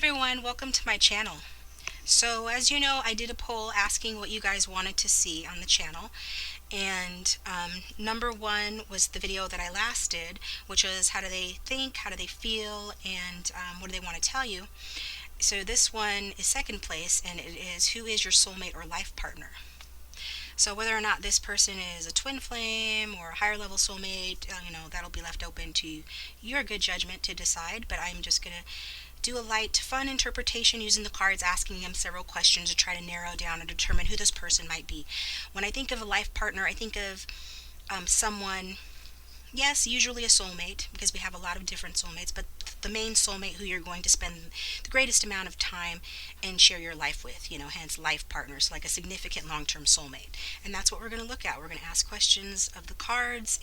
everyone, welcome to my channel. So as you know, I did a poll asking what you guys wanted to see on the channel, and number one was the video that I last did, which was how do they think, how do they feel, and what do they want to tell you. So this one is second place, and it is who is your soulmate or life partner. So whether or not this person is a twin flame or a higher level soulmate, that'll be left open to your good judgment to decide, but I'm just going to do a light, fun interpretation using the cards, asking them several questions to try to narrow down and determine who this person might be. When I think of a life partner, I think of someone, yes, usually a soulmate, because we have a lot of different soulmates, but the main soulmate who you're going to spend the greatest amount of time and share your life with, hence life partners, like a significant long-term soulmate. And that's what we're going to look at. We're going to ask questions of the cards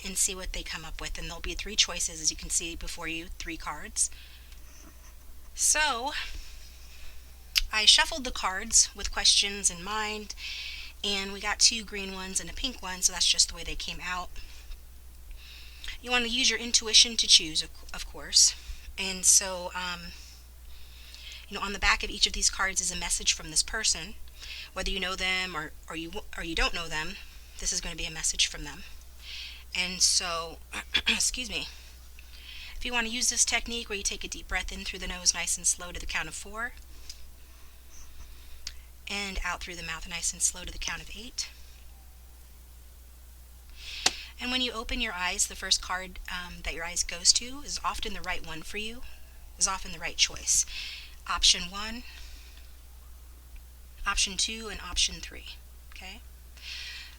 and see what they come up with. And there'll be three choices, as you can see before you, three cards. So I shuffled the cards with questions in mind, and we got two green ones and a pink one, so that's just the way they came out. You want to use your intuition to choose, of course. And so, on the back of each of these cards is a message from this person. Whether you know them or you don't know them, this is going to be a message from them. And so, excuse me, if you want to use this technique where you take a deep breath in through the nose nice and slow to the count of 4, and out through the mouth nice and slow to the count of 8. And when you open your eyes, the first card that your eyes goes to is often the right one for you, is often the right choice. Option 1, option 2, and option 3. Okay?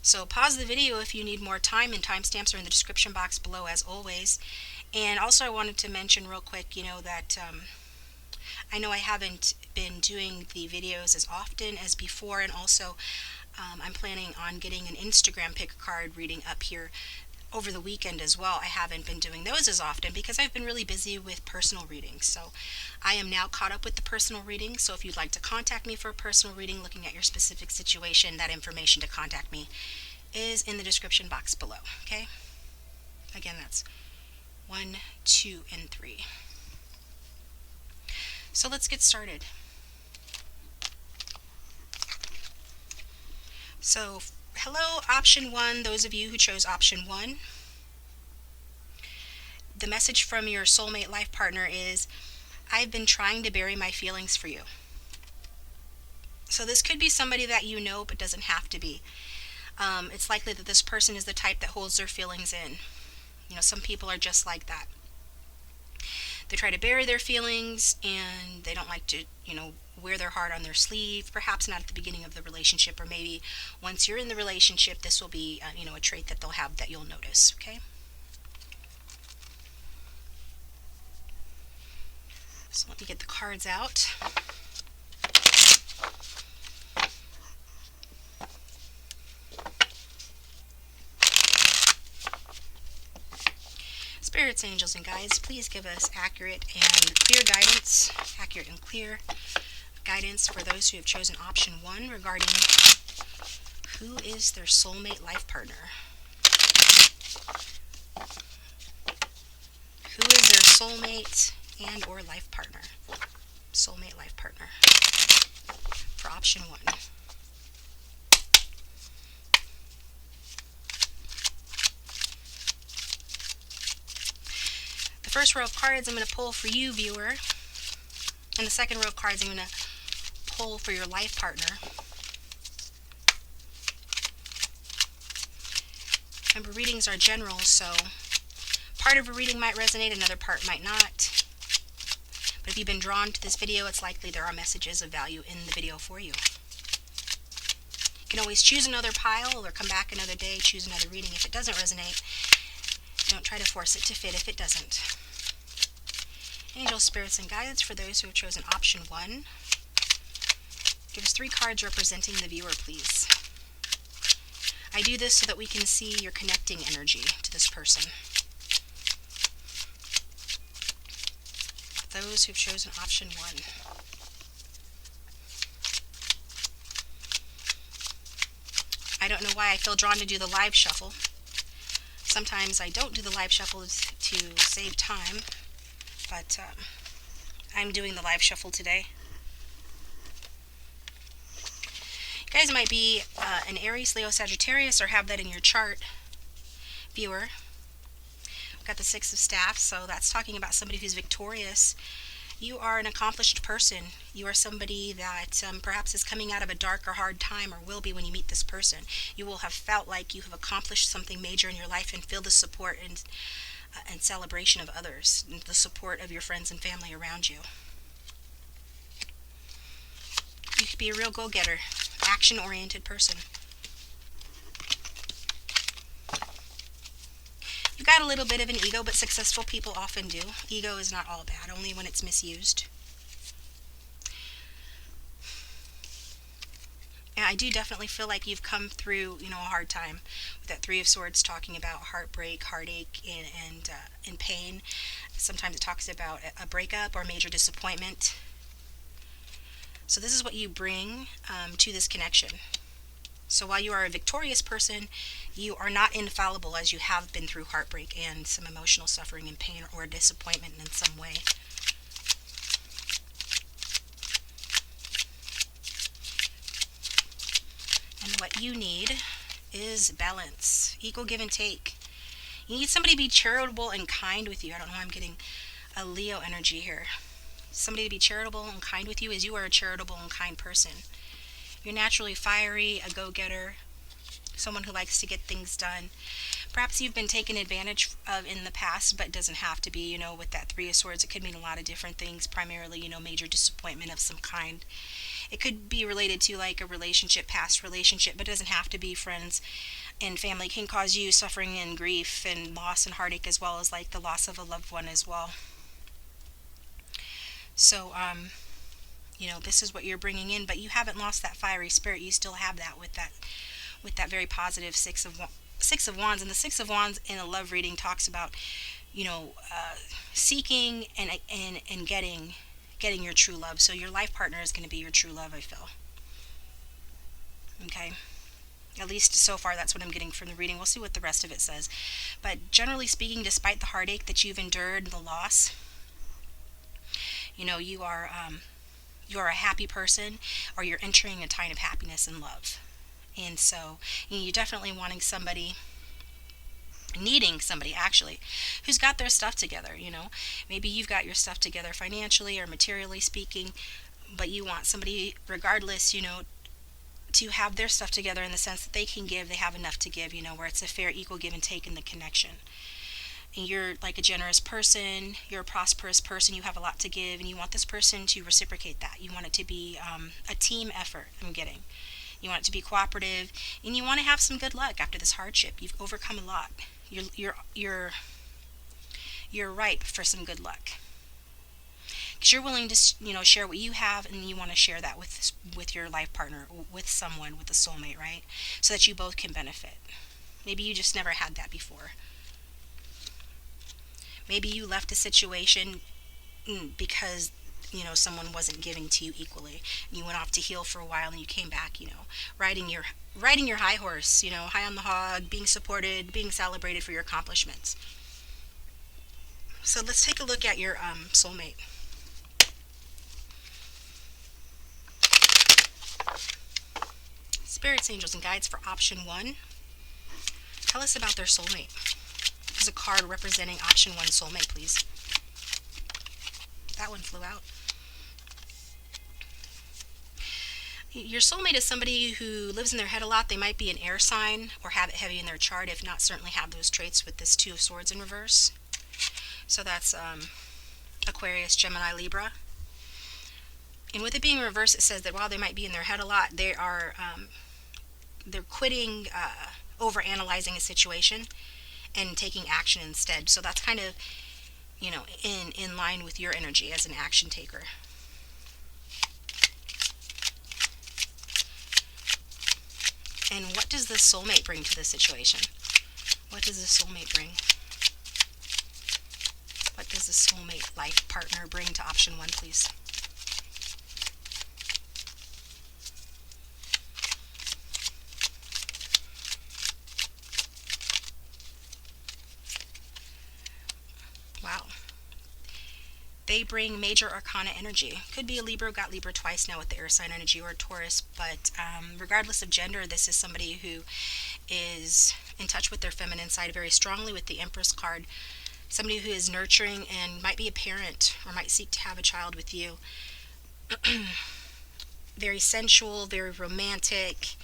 So pause the video if you need more time, and timestamps are in the description box below as always. And also I wanted to mention real quick, that I know I haven't been doing the videos as often as before, and also I'm planning on getting an Instagram pick card reading up here over the weekend as well. I haven't been doing those as often because I've been really busy with personal readings. So I am now caught up with the personal readings. So if you'd like to contact me for a personal reading looking at your specific situation, that information to contact me is in the description box below. Okay? Again, that's 1, 2, and 3. So let's get started. So, hello, option 1, those of you who chose option 1. The message from your soulmate life partner is, I've been trying to bury my feelings for you. So this could be somebody that you know, but doesn't have to be. It's likely that this person is the type that holds their feelings in. Some people are just like that. They try to bury their feelings, and they don't like to, wear their heart on their sleeve, perhaps not at the beginning of the relationship, or maybe once you're in the relationship, this will be, a trait that they'll have that you'll notice, okay? So let me get the cards out. Spirits, angels, and guides, please give us accurate and clear guidance, for those who have chosen option 1 regarding who is their soulmate life partner. Who is their soulmate and or life partner? Soulmate life partner for option 1. The first row of cards I'm going to pull for you, viewer, and the second row of cards I'm going to pull for your life partner. Remember, readings are general, so part of a reading might resonate, another part might not. But if you've been drawn to this video, it's likely there are messages of value in the video for you. You can always choose another pile or come back another day, choose another reading if it doesn't resonate. Don't try to force it to fit if it doesn't. Angels, spirits, and guides, for those who have chosen option 1, give us 3 cards representing the viewer, please. I do this so that we can see your connecting energy to this person. For those who've chosen option 1. I don't know why I feel drawn to do the live shuffle. Sometimes I don't do the live shuffle to save time, but I'm doing the live shuffle today. You guys might be an Aries, Leo, Sagittarius, or have that in your chart, viewer. We've got the Six of Staffs, so that's talking about somebody who's victorious. You are an accomplished person. You are somebody that perhaps is coming out of a dark or hard time, or will be when you meet this person. You will have felt like you have accomplished something major in your life and feel the support and celebration of others, and the support of your friends and family around you. You could be a real go-getter, action-oriented person. You've got a little bit of an ego, but successful people often do. Ego is not all bad, only when it's misused. And I do definitely feel like you've come through, a hard time. With that Three of Swords talking about heartbreak, heartache, and pain. Sometimes it talks about a breakup or major disappointment. So this is what you bring to this connection. So while you are a victorious person, you are not infallible, as you have been through heartbreak and some emotional suffering and pain or disappointment in some way. And what you need is balance, equal give and take. You need somebody to be charitable and kind with you. I don't know why I'm getting a Leo energy here. Somebody to be charitable and kind with you, as you are a charitable and kind person. You're naturally fiery, a go-getter, someone who likes to get things done. Perhaps you've been taken advantage of in the past, but it doesn't have to be, with that Three of Swords. It could mean a lot of different things, primarily, major disappointment of some kind. It could be related to like a relationship, past relationship, but it doesn't have to be. Friends and family can cause you suffering and grief and loss and heartache, as well as like the loss of a loved one as well. So, this is what you're bringing in, but you haven't lost that fiery spirit. You still have that with that very positive Six of Wands. And the Six of Wands in a love reading talks about, seeking and getting your true love. So your life partner is going to be your true love, I feel. Okay. At least so far, that's what I'm getting from the reading. We'll see what the rest of it says. But generally speaking, despite the heartache that you've endured, the loss, you are a happy person, or you're entering a time of happiness and love. And so you're definitely needing somebody actually who's got their stuff together. Maybe you've got your stuff together financially or materially speaking, but you want somebody regardless, to have their stuff together in the sense that they have enough to give, where it's a fair, equal give and take in the connection. And you're like a generous person, you're a prosperous person, you have a lot to give, and you want this person to reciprocate that. You want it to be a team effort, I'm getting. You want it to be cooperative, and you want to have some good luck after this hardship. You've overcome a lot. You're ripe for some good luck. Because you're willing to, share what you have, and you want to share that with your life partner, with someone, with a soulmate, right? So that you both can benefit. Maybe you just never had that before. Maybe you left a situation because, someone wasn't giving to you equally. And you went off to heal for a while, and you came back, riding your high horse, high on the hog, being supported, being celebrated for your accomplishments. So let's take a look at your soulmate. Spirits, angels, and guides for option 1. Tell us about their soulmate. There's a card representing option 1 soulmate, please. That one flew out. Your soulmate is somebody who lives in their head a lot. They might be an air sign or have it heavy in their chart, if not certainly have those traits with this Two of Swords in reverse. So that's Aquarius, Gemini, Libra. And with it being reversed, it says that while they might be in their head a lot, they're quitting over-analyzing a situation and taking action instead. So that's kind of, in line with your energy as an action taker. And what does the soulmate bring to this situation? What does the soulmate bring? What does the soulmate life partner bring to option 1, please? Wow. they bring major arcana energy. Could be a Libra, got Libra twice now with the air sign energy, or a Taurus, but regardless of gender, this is somebody who is in touch with their feminine side very strongly with the Empress card. Somebody who is nurturing and might be a parent or might seek to have a child with you. Very sensual, very romantic.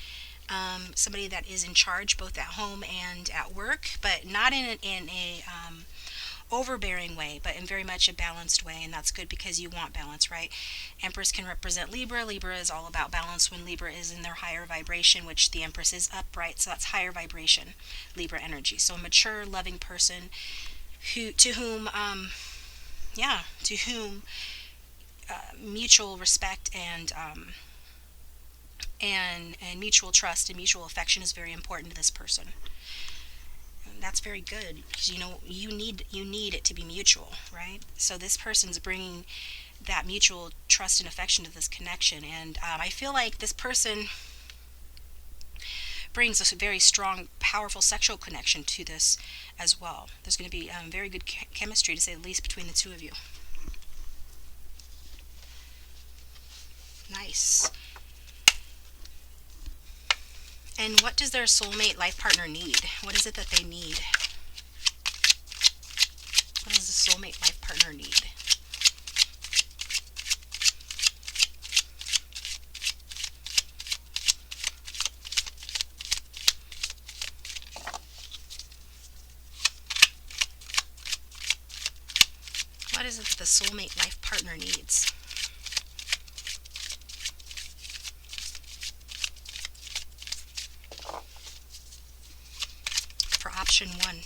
Somebody that is in charge both at home and at work, but not in a overbearing way, but in very much a balanced way, and that's good because you want balance, right? Empress can represent Libra. Libra is all about balance when Libra is in their higher vibration, which the Empress is upright, so that's higher vibration Libra energy. So a mature, loving person to whom mutual respect and mutual trust and mutual affection is very important to this person. That's very good because you need it to be mutual, right? So this person's bringing that mutual trust and affection to this connection, and I feel like this person brings a very strong, powerful sexual connection to this as well. There's going to be very good chemistry, to say the least, between the two of you. Nice. And what does their soulmate life partner need? What is it that they need? What does the soulmate life partner need? What is it that the soulmate life partner needs? For option 1.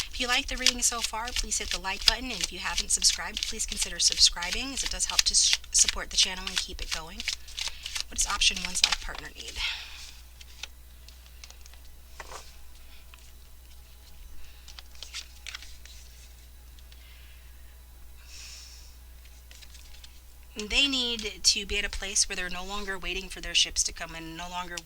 If you like the reading so far, please hit the like button, and if you haven't subscribed, please consider subscribing, as it does help to support the channel and keep it going. What does option 1's life partner need? They need to be at a place where they're no longer waiting for their ships to come in, no longer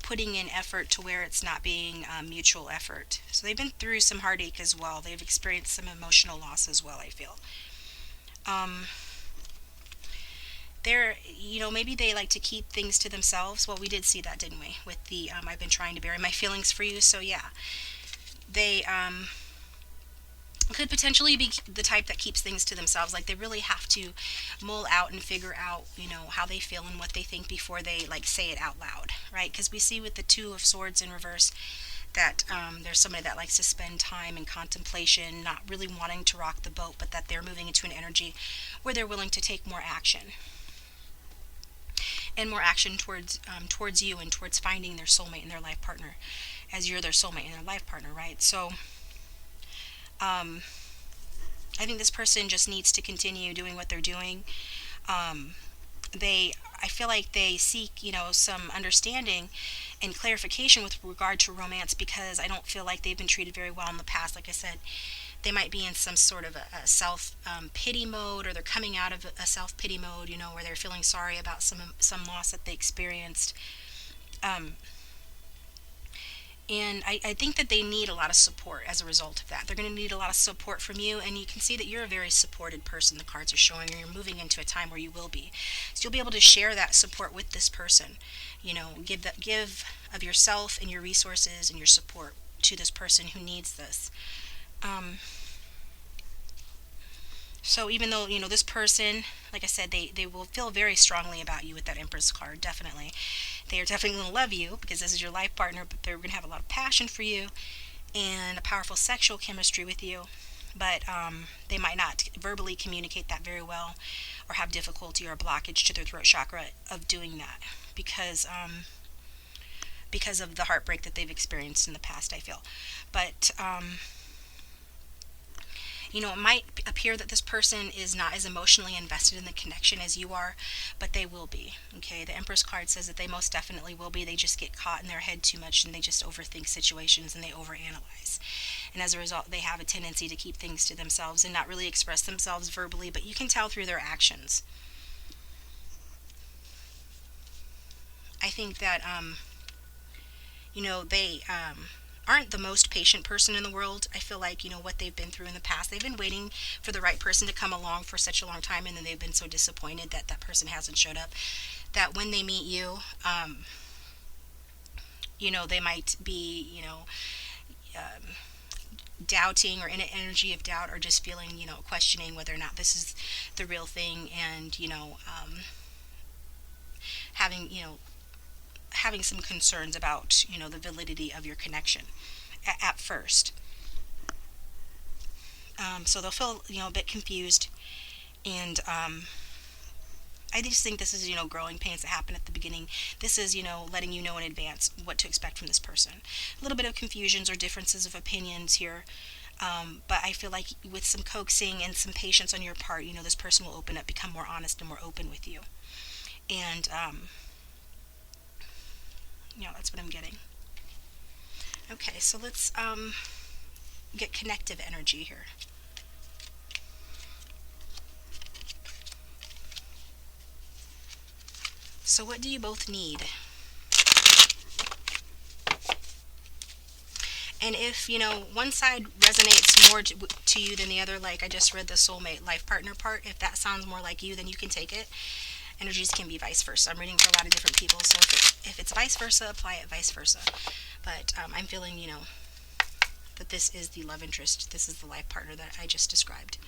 putting in effort to where it's not being mutual effort. So they've been through some heartache as well. They've experienced some emotional loss as well, I feel. They're, maybe they like to keep things to themselves. Well, we did see that, didn't we? With the, I've been trying to bury my feelings for you. So yeah, they, could potentially be the type that keeps things to themselves. Like they really have to mull out and figure out, how they feel and what they think before they say it out loud, right? Because we see with the Two of Swords in reverse that there's somebody that likes to spend time in contemplation, not really wanting to rock the boat, but that they're moving into an energy where they're willing to take more action. And more action towards you and towards finding their soulmate and their life partner, as you're their soulmate and their life partner, right? So I think this person just needs to continue doing what they're doing. I feel like they seek, some understanding and clarification with regard to romance, because I don't feel like they've been treated very well in the past. Like I said, they might be in some sort of a self-pity mode, or they're coming out of a self-pity mode, where they're feeling sorry about some loss that they experienced. And I think that they need a lot of support as a result of that. They're going to need a lot of support from you, and you can see that you're a very supported person. The cards are showing, and you're moving into a time where you will be. So you'll be able to share that support with this person. Give of yourself and your resources and your support to this person who needs this. So even though, this person, like I said, they will feel very strongly about you with that Empress card, definitely. They are definitely going to love you because this is your life partner, but they're going to have a lot of passion for you and a powerful sexual chemistry with you. But they might not verbally communicate that very well, or have difficulty or blockage to their throat chakra of doing that because of the heartbreak that they've experienced in the past, I feel. But it might appear that this person is not as emotionally invested in the connection as you are, but they will be. Okay, the Empress card says that they most definitely will be. They just get caught in their head too much, and they just overthink situations, and they overanalyze. And as a result, they have a tendency to keep things to themselves and not really express themselves verbally, but you can tell through their actions. I think that, aren't the most patient person in the world. I feel like, what they've been through in the past, they've been waiting for the right person to come along for such a long time, and then they've been so disappointed that that person hasn't showed up, that when they meet you, they might be, doubting or in an energy of doubt, or just feeling, questioning whether or not this is the real thing, and, having, having some concerns about, the validity of your connection at first. So they'll feel, a bit confused, and I just think this is, growing pains that happen at the beginning. This is, letting you know in advance what to expect from this person. A little bit of confusions or differences of opinions here, but I feel like with some coaxing and some patience on your part, this person will open up, become more honest and more open with you. And, that's what I'm getting. Okay, so let's get connective energy here. So what do you both need? And if, one side resonates more to you than the other, like I just read the soulmate life partner part, if that sounds more like you, then you can take it. Energies can be vice versa. I'm reading for a lot of different people, so if it's vice versa, apply it vice versa. But I'm feeling, that this is the love interest. This is the life partner that I just described.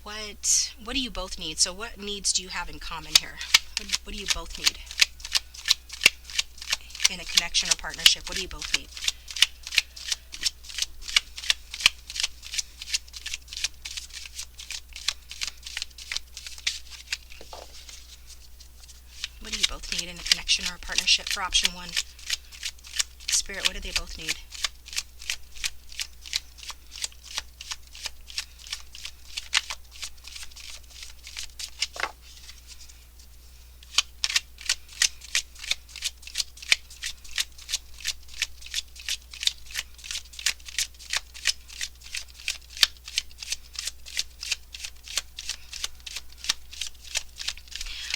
What do you both need? So what needs do you have in common here? What do you both need in a connection or partnership? What do you both need? What do you both need in a connection or a partnership for option 1? Spirit, what do they both need?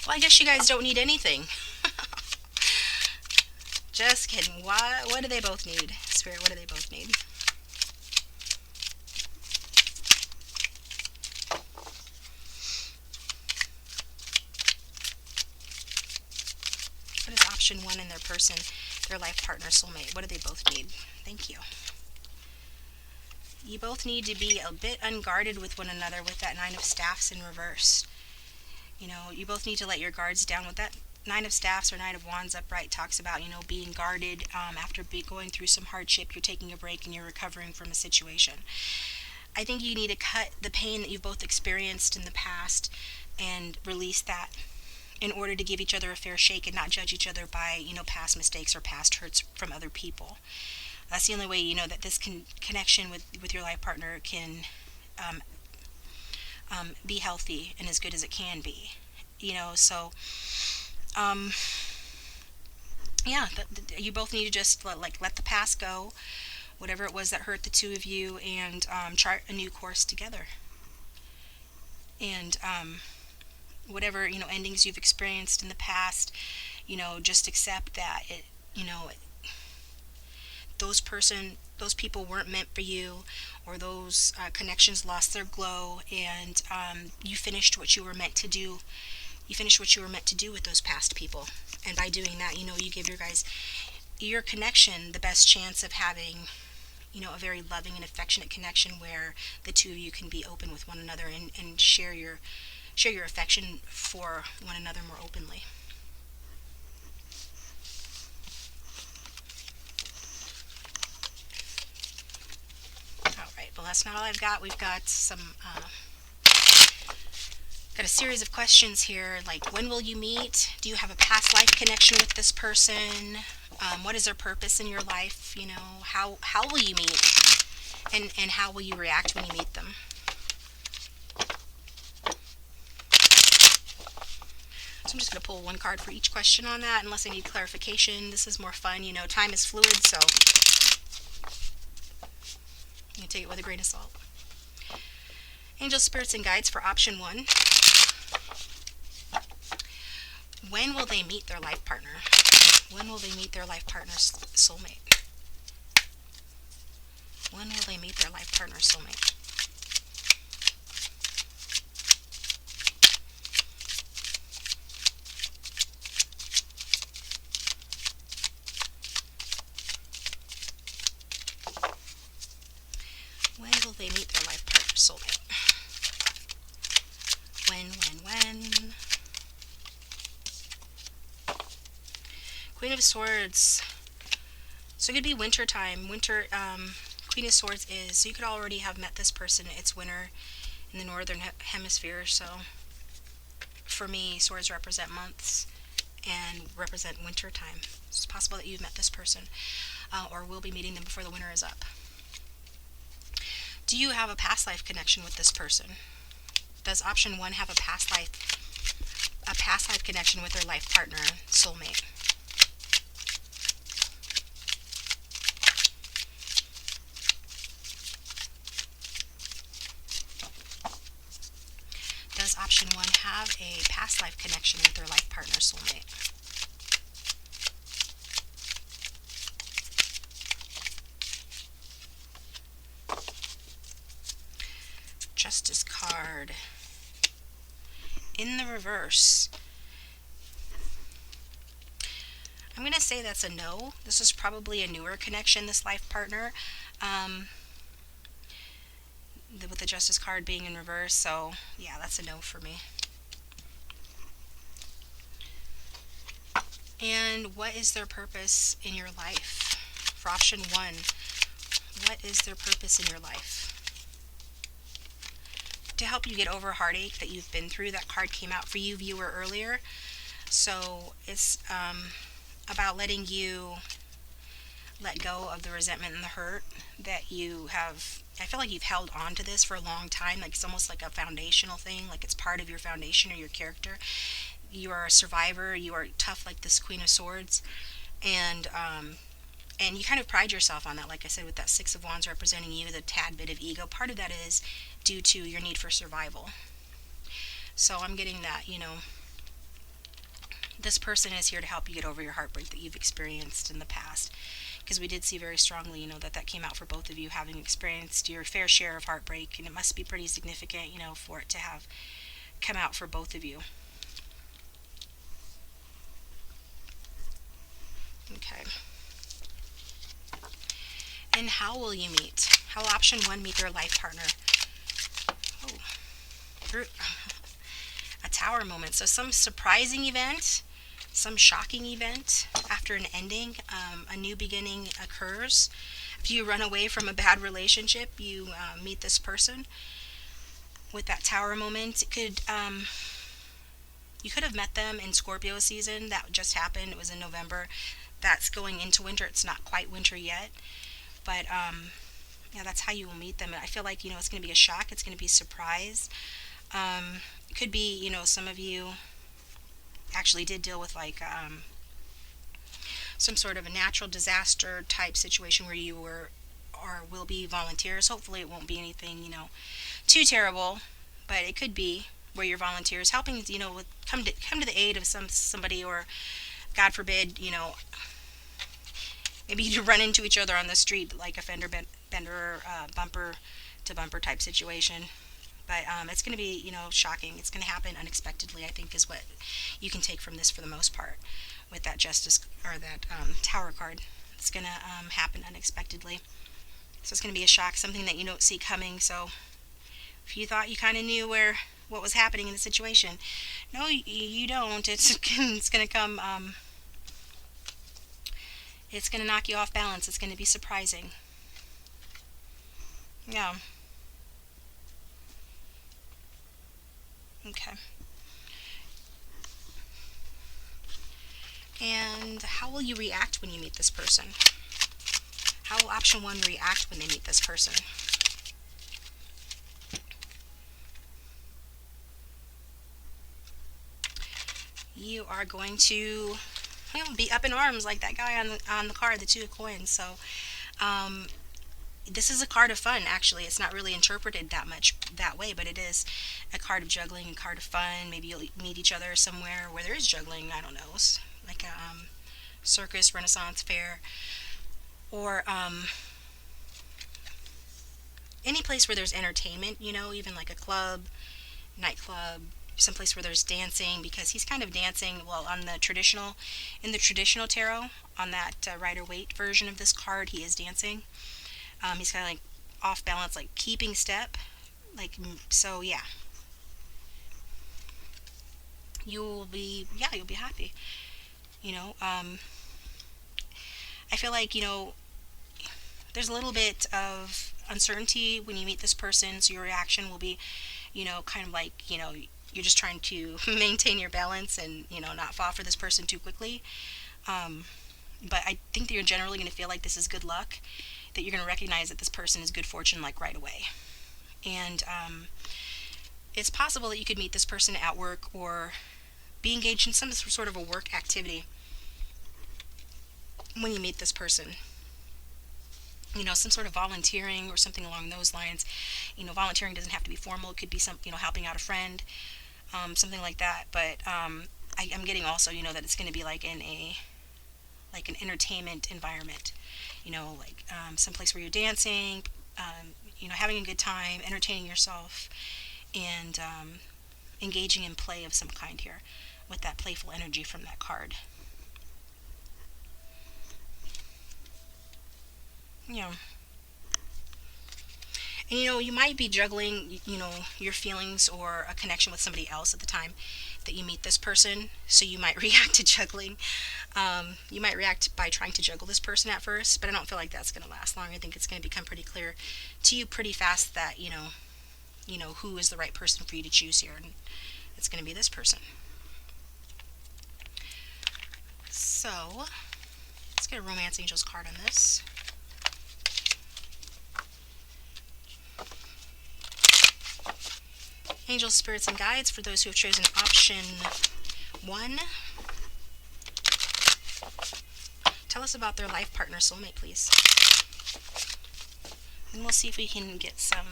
Well, I guess you guys don't need anything. Just kidding. What do they both need? Spirit, what do they both need? What is option 1 in their person, their life partner, soulmate? What do they both need? Thank you. You both need to be a bit unguarded with one another with that 9 of Staffs in reverse. You both need to let your guards down. With that 9 of Staffs or 9 of Wands upright talks about, being guarded after going through some hardship. You're taking a break and you're recovering from a situation. I think you need to cut the pain that you've both experienced in the past and release that in order to give each other a fair shake and not judge each other by, past mistakes or past hurts from other people. That's the only way, that this connection with your life partner can be healthy and as good as it can be. So yeah, you both need to just let the past go, whatever it was that hurt the two of you, and chart a new course together. And whatever endings you've experienced in the past, just accept that those people weren't meant for you, or those connections lost their glow, and you finished what you were meant to do. You finished what you were meant to do with those past people, and by doing that, you give your connection the best chance of having, a very loving and affectionate connection where the two of you can be open with one another and share your affection for one another more openly. Alright, well, that's not all I've got. We've got got a series of questions here, like when will you meet? Do you have a past life connection with this person? What is their purpose in your life? How will you meet? And how will you react when you meet them? So I'm just going to pull one card for each question on that, unless I need clarification. This is more fun. Time is fluid, so you can take it with a grain of salt. Angel, spirits, and guides for option 1. When will they meet their life partner? When will they meet their life partner's soulmate? When will they meet their life partner soulmate? When will they meet their life partner soulmate? When? Queen of Swords. So it could be winter time. Winter, Queen of Swords is, so you could already have met this person. It's winter in the northern hemisphere, so for me, swords represent months and represent winter time. It's possible that you've met this person or will be meeting them before the winter is up. Do you have a past life connection with this person? Does option 1 have a past life connection with their life partner, soulmate? Does option 1 have a past life connection with their life partner, soulmate? Justice card. In the reverse. I'm going to say that's a no. This is probably a newer connection, this life partner. With the Justice card being in reverse, so yeah, that's a no for me. And what is their purpose in your life? For option 1, what is their purpose in your life? To help you get over heartache that you've been through. That card came out for you, viewer, earlier. So it's about letting you let go of the resentment and the hurt that you have. I feel like you've held on to this for a long time. Like it's almost like a foundational thing. Like it's part of your foundation or your character. You are a survivor. You are tough like this Queen of Swords. And you kind of pride yourself on that. Like I said, with that Six of Wands representing you, the tad bit of ego. Part of that is due to your need for survival. So I'm getting that, this person is here to help you get over your heartbreak that you've experienced in the past. Because we did see very strongly, that came out for both of you, having experienced your fair share of heartbreak. And it must be pretty significant, for it to have come out for both of you. Okay. And how will you meet? How will option 1 meet their life partner? Oh, through a Tower moment. So some surprising event, some shocking event after an ending, a new beginning occurs. If you run away from a bad relationship, you meet this person with that Tower moment. It could, you could have met them in Scorpio season. That just happened. It was in November. That's going into winter. It's not quite winter yet, but yeah, that's how you will meet them. And I feel like it's going to be a shock. It's going to be a surprise. It could be some of you actually did deal with like some sort of a natural disaster type situation where you were or will be volunteers. Hopefully it won't be anything too terrible, but it could be where you're volunteers helping with come to the aid of somebody, or God forbid maybe you run into each other on the street like a fender bender, bumper to bumper type situation. But it's going to be shocking. It's going to happen unexpectedly, I think, is what you can take from this for the most part with that Justice or that Tower card. It's going to happen unexpectedly. So it's going to be a shock, something that you don't see coming. So if you thought you kind of knew what was happening in the situation, no, you don't. It's going to come. It's going to knock you off balance. It's going to be surprising. Yeah. Okay. And how will you react when you meet this person? How will option 1 react when they meet this person? You are going to be up in arms like that guy on the card, the Two of Coins. So this is a card of fun, actually. It's not really interpreted that much that way, but it is a card of juggling, a card of fun. Maybe you'll meet each other somewhere where there is juggling, I don't know, like a circus, Renaissance fair, or any place where there's entertainment, you know, even like a club, nightclub, someplace where there's dancing, because he's kind of dancing, well, on the traditional, in the traditional tarot, on that Rider-Waite version of this card, he is dancing. He's kind of like off balance, like keeping step, like, so yeah, you'll be happy, you know. I feel like, you know, there's a little bit of uncertainty when you meet this person, so your reaction will be, you know, kind of like, you know, you're just trying to maintain your balance and, you know, not fall for this person too quickly. Um, but I think that you're generally going to feel like this is good luck, that you're going to recognize that this person is good fortune like right away. And it's possible that you could meet this person at work or be engaged in some sort of a work activity when you meet this person. You know, some sort of volunteering or something along those lines. You know, volunteering doesn't have to be formal. It could be some, you know, helping out a friend, something like that. But I'm getting also, you know, that it's going to be like in a, like an entertainment environment. You know, like someplace where you're dancing, you know, having a good time, entertaining yourself, and engaging in play of some kind here with that playful energy from that card. Yeah. And you know, you might be juggling, you know, your feelings or a connection with somebody else at the time that you meet this person. So you might react to juggling. You might react by trying to juggle this person at first, but I don't feel like that's going to last long. I think it's going to become pretty clear to you pretty fast that, you know who is the right person for you to choose here, and it's going to be this person. So let's get a Romance Angels card on this. Angels, spirits, and guides for those who have chosen option 1. Tell us about their life partner, soulmate, please. And we'll see if we can get some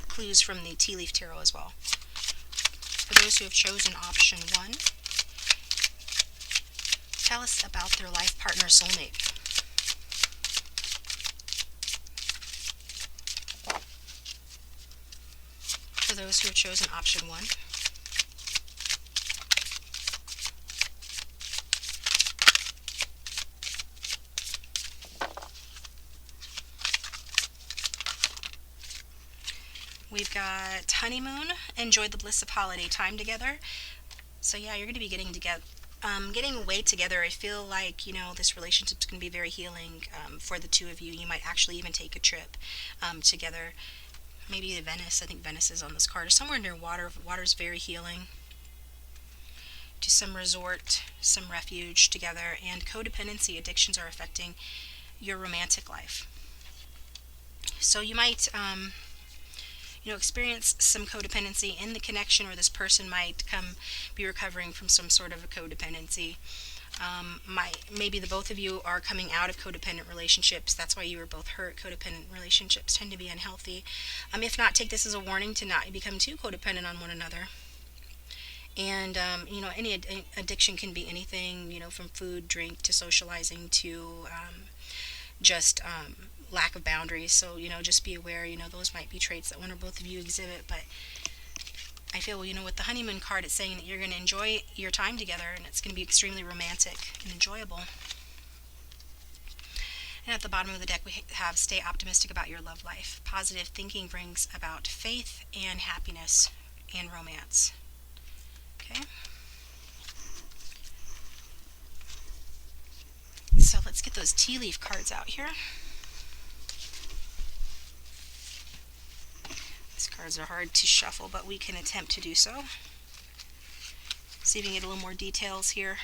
clues from the Tea Leaf Tarot as well. For those who have chosen option 1, tell us about their life partner, soulmate. For those who have chosen option 1, we've got honeymoon, enjoy the bliss of holiday time together. So yeah, you're going to be getting together, getting away together. I feel like, you know, this relationship's going to be very healing for the two of you. You might actually even take a trip together. Maybe to Venice. I think Venice is on this card. Or somewhere near water. Water's very healing. To some resort, some refuge together. And codependency, addictions are affecting your romantic life. So you might, you know, experience some codependency in the connection, or this person might be recovering from some sort of a codependency. Maybe the both of you are coming out of codependent relationships. That's why you were both hurt. Codependent relationships tend to be unhealthy. If not, take this as a warning to not become too codependent on one another. And you know, any addiction can be anything, you know, from food, drink, to socializing, to just lack of boundaries. So, you know, just be aware, you know, those might be traits that one or both of you exhibit. But I feel, you know, with the honeymoon card, it's saying that you're going to enjoy your time together, and it's going to be extremely romantic and enjoyable. And at the bottom of the deck, we have stay optimistic about your love life. Positive thinking brings about faith and happiness and romance. Okay. So let's get those tea leaf cards out here. These cards are hard to shuffle, but we can attempt to do so. See if we can get a little more details here.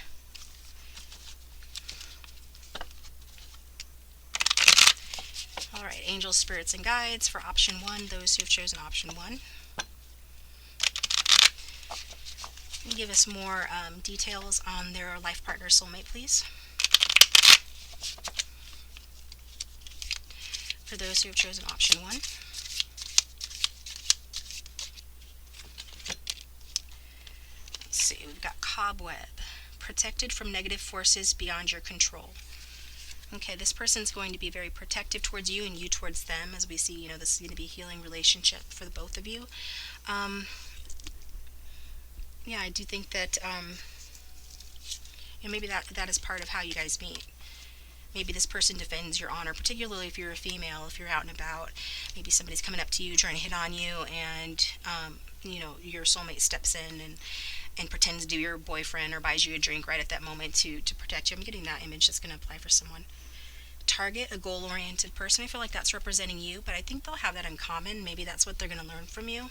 Alright, angels, spirits, and guides for option 1, those who have chosen option 1. Give us more details on their life partner, soulmate, please. For those who have chosen option 1. Let's see, we've got cobweb, protected from negative forces beyond your control. Okay, this person's going to be very protective towards you and you towards them. As we see, this is going to be a healing relationship for the both of you. Yeah, I do think that maybe that is part of how you guys meet. Maybe this person defends your honor, particularly if you're a female, if you're out and about. Maybe somebody's coming up to you, trying to hit on you, and your soulmate steps in and pretends to be your boyfriend or buys you a drink right at that moment to protect you. I'm getting that image that's going to apply for someone. Target, a goal-oriented person. I feel like that's representing you, but I think they'll have that in common. Maybe that's what they're going to learn from you.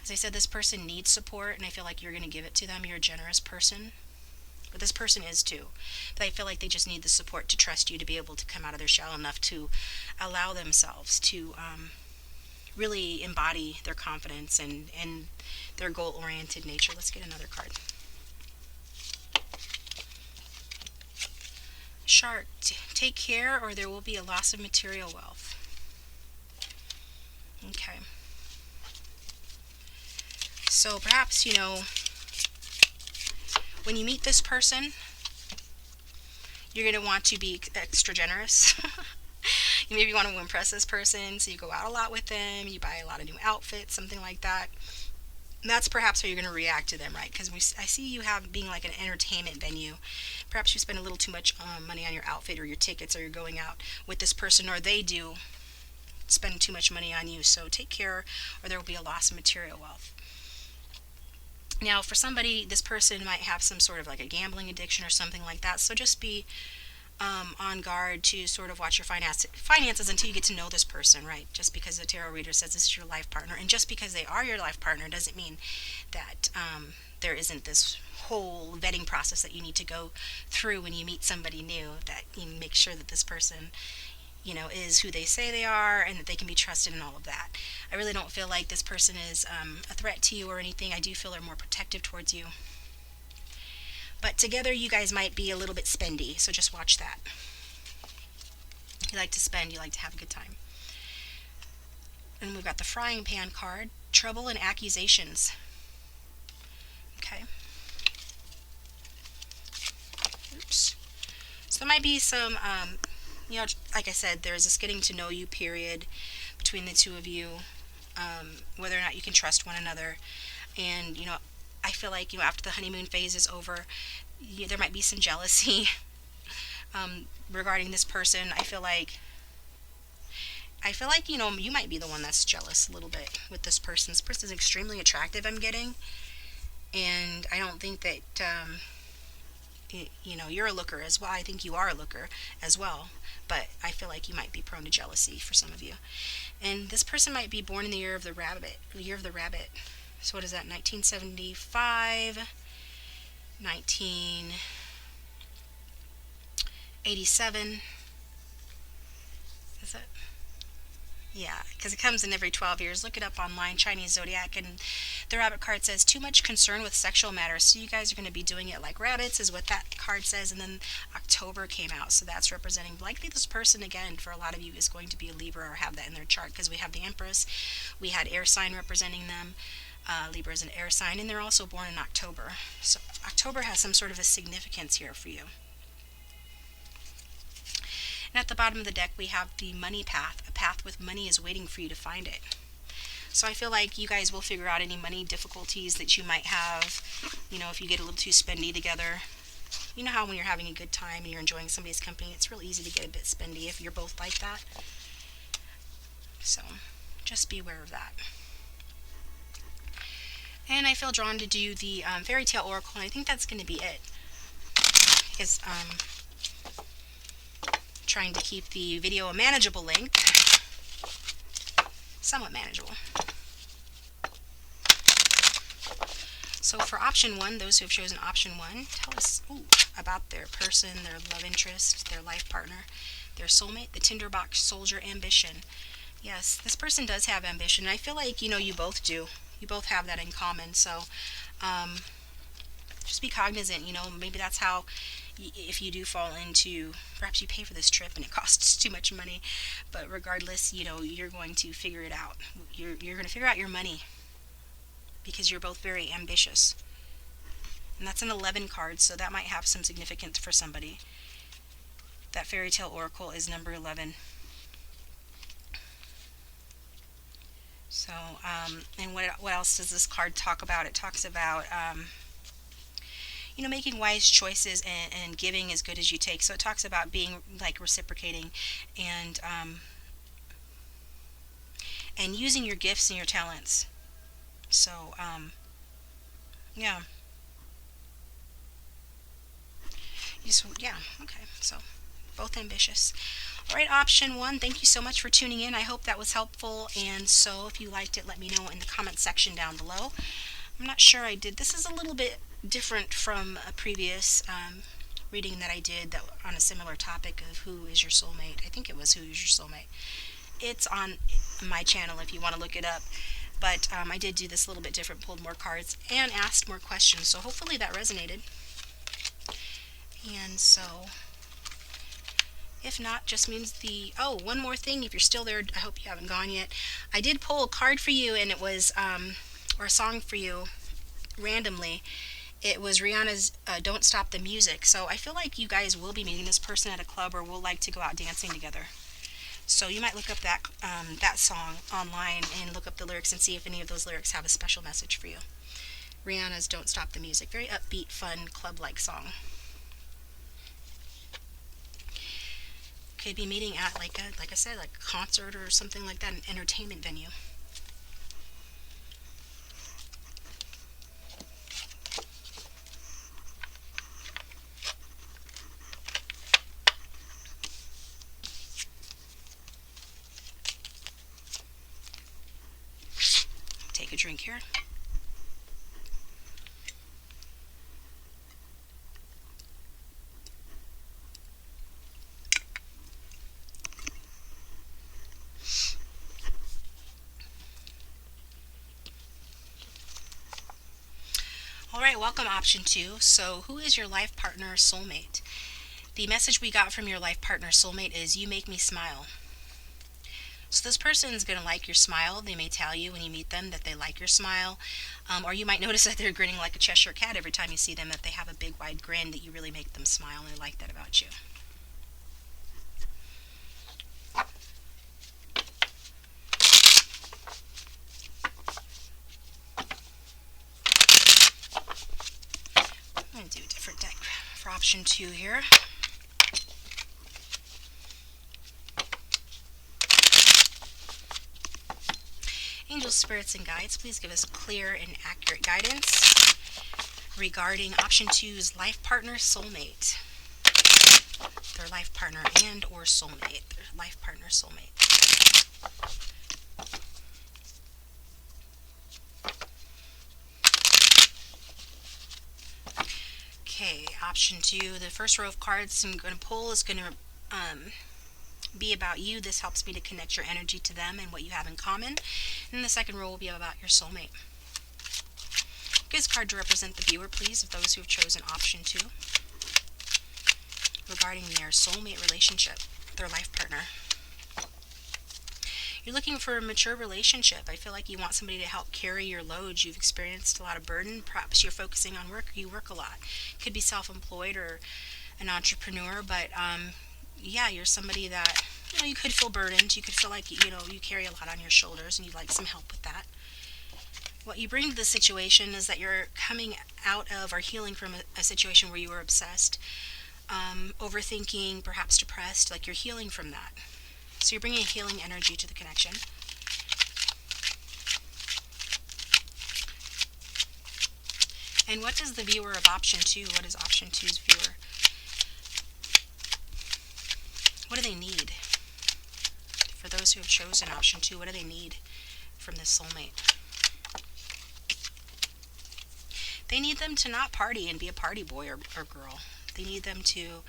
As I said, this person needs support, and I feel like you're going to give it to them. You're a generous person. But this person is too. But I feel like they just need the support to trust you, to be able to come out of their shell enough to allow themselves to really embody their confidence and their goal-oriented nature. Let's get another card. Shark, take care or there will be a loss of material wealth. Okay. So perhaps, when you meet this person, you're going to want to be extra generous. You maybe want to impress this person, so you go out a lot with them, you buy a lot of new outfits, something like that. And that's perhaps how you're going to react to them, right? Because I see you being like an entertainment venue. Perhaps you spend a little too much money on your outfit or your tickets, or you're going out with this person, or they do spend too much money on you. So take care or there will be a loss of material wealth. Now, for somebody, this person might have some sort of like a gambling addiction or something like that. So just be on guard to sort of watch your finances until you get to know this person, right? Just because the tarot reader says this is your life partner, and just because they are your life partner doesn't mean that there isn't this whole vetting process that you need to go through when you meet somebody new, that you make sure that this person is who they say they are and that they can be trusted and all of that. I really don't feel like this person is a threat to you or anything. I do feel they're more protective towards you. But together you guys might be a little bit spendy, so just watch that. You like to spend, you like to have a good time. And we've got the frying pan card, trouble and accusations. Okay. Oops. So there might be some, like I said, there's this getting to know you period between the two of you, whether or not you can trust one another. And, I feel like, after the honeymoon phase is over, there might be some jealousy regarding this person. I feel like, you might be the one that's jealous a little bit with this person. This person is extremely attractive, I'm getting. And I don't think that, you're a looker as well. I think you are a looker as well. But I feel like you might be prone to jealousy for some of you. And this person might be born in the year of the rabbit. So what is that, 1975, 1987, is it? Yeah, because it comes in every 12 years. Look it up online, Chinese Zodiac, and the rabbit card says, too much concern with sexual matters. So you guys are going to be doing it like rabbits, is what that card says. And then October came out, so that's representing, likely this person, again, for a lot of you, is going to be a Libra or have that in their chart, because we have the Empress, we had air sign representing them. Libra is an air sign, and they're also born in October. So October has some sort of a significance here for you. And at the bottom of the deck, we have the money path. A path with money is waiting for you to find it. So I feel like you guys will figure out any money difficulties that you might have, if you get a little too spendy together. You know how when you're having a good time and you're enjoying somebody's company, it's real easy to get a bit spendy if you're both like that. So just be aware of that. And I feel drawn to do the fairy tale oracle, and I think that's going to be it. Is trying to keep the video a manageable length, somewhat manageable. So for option 1, those who have chosen option 1, tell us about their person, their love interest, their life partner, their soulmate, the tinderbox soldier, ambition. Yes, this person does have ambition. I feel like, you both do. You both have that in common. So just be cognizant, maybe that's how, if you do fall into, perhaps you pay for this trip and it costs too much money, but regardless, you're going to figure it out. You're going to figure out your money, because you're both very ambitious. And that's an 11 card, so that might have some significance for somebody. That fairy tale oracle is number 11. So, and what else does this card talk about? It talks about, making wise choices and giving as good as you take. So it talks about being like reciprocating and using your gifts and your talents. So, yeah. Yeah, okay. So, both ambitious. All right, option one, thank you so much for tuning in. I hope that was helpful. And so, if you liked it, let me know in the comment section down below. I'm not sure I did. This is a little bit different from a previous reading that I did that on a similar topic of who is your soulmate. I think it was who is your soulmate. It's on my channel if you want to look it up. But I did do this a little bit different, pulled more cards and asked more questions. So hopefully that resonated. And so, if not, just means one more thing. If you're still there, I hope you haven't gone yet. I did pull a card for you, and it was, or a song for you, randomly. It was Rihanna's Don't Stop the Music. So I feel like you guys will be meeting this person at a club or will like to go out dancing together. So you might look up that song online and look up the lyrics and see if any of those lyrics have a special message for you. Rihanna's Don't Stop the Music. Very upbeat, fun, club-like song. Could be meeting at like I said, like a concert or something like that, an entertainment venue. Take a drink here. Alright, welcome option 2. So, who is your life partner soulmate? The message we got from your life partner soulmate is, you make me smile. So this person is going to like your smile. They may tell you when you meet them that they like your smile. Or you might notice that they're grinning like a Cheshire cat every time you see them, that they have a big wide grin, that you really make them smile, and they like that about you. I'm going to do a different deck for option 2 here. Angels, spirits, and guides, please give us clear and accurate guidance regarding option 2's life partner soulmate. Their life partner and or soulmate. Their life partner soulmate. Okay, option 2, the first row of cards I'm going to pull is going to be about you. This helps me to connect your energy to them and what you have in common. And the second row will be about your soulmate. Give this card to represent the viewer, please, of those who have chosen option 2 regarding their soulmate relationship, their life partner. You're looking for a mature relationship. I feel like you want somebody to help carry your load. You've experienced a lot of burden. Perhaps you're focusing on work. You work a lot. Could be self-employed or an entrepreneur, but yeah, you're somebody that, you could feel burdened. You could feel like, you carry a lot on your shoulders and you'd like some help with that. What you bring to the situation is that you're coming out of or healing from a situation where you were obsessed, overthinking, perhaps depressed, like you're healing from that. So you're bringing a healing energy to the connection. And what does the viewer of option 2, what is option 2's viewer? What do they need? For those who have chosen option 2, what do they need from this soulmate? They need them to not party and be a party boy or girl. They need them to,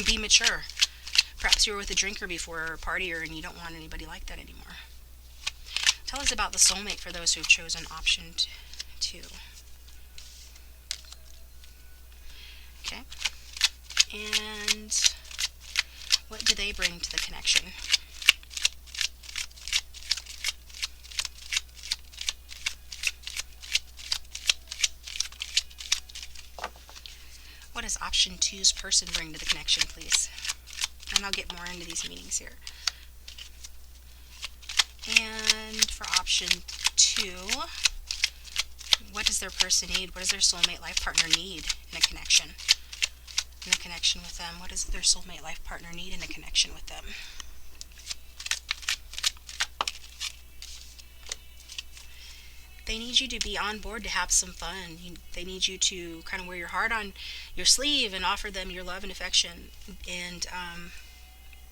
be mature. Perhaps you were with a drinker before or a partier and you don't want anybody like that anymore. Tell us about the soulmate for those who have chosen option 2. Okay. And what do they bring to the connection? what does option two's person bring to the connection, please? And I'll get more into these meanings here. And for option two, what does their person need? What does their soulmate life partner need in a connection? In a connection with them, what does their soulmate life partner need in a connection with them? They need you to be on board to have some fun. They need you to kind of wear your heart on your sleeve and offer them your love and affection. And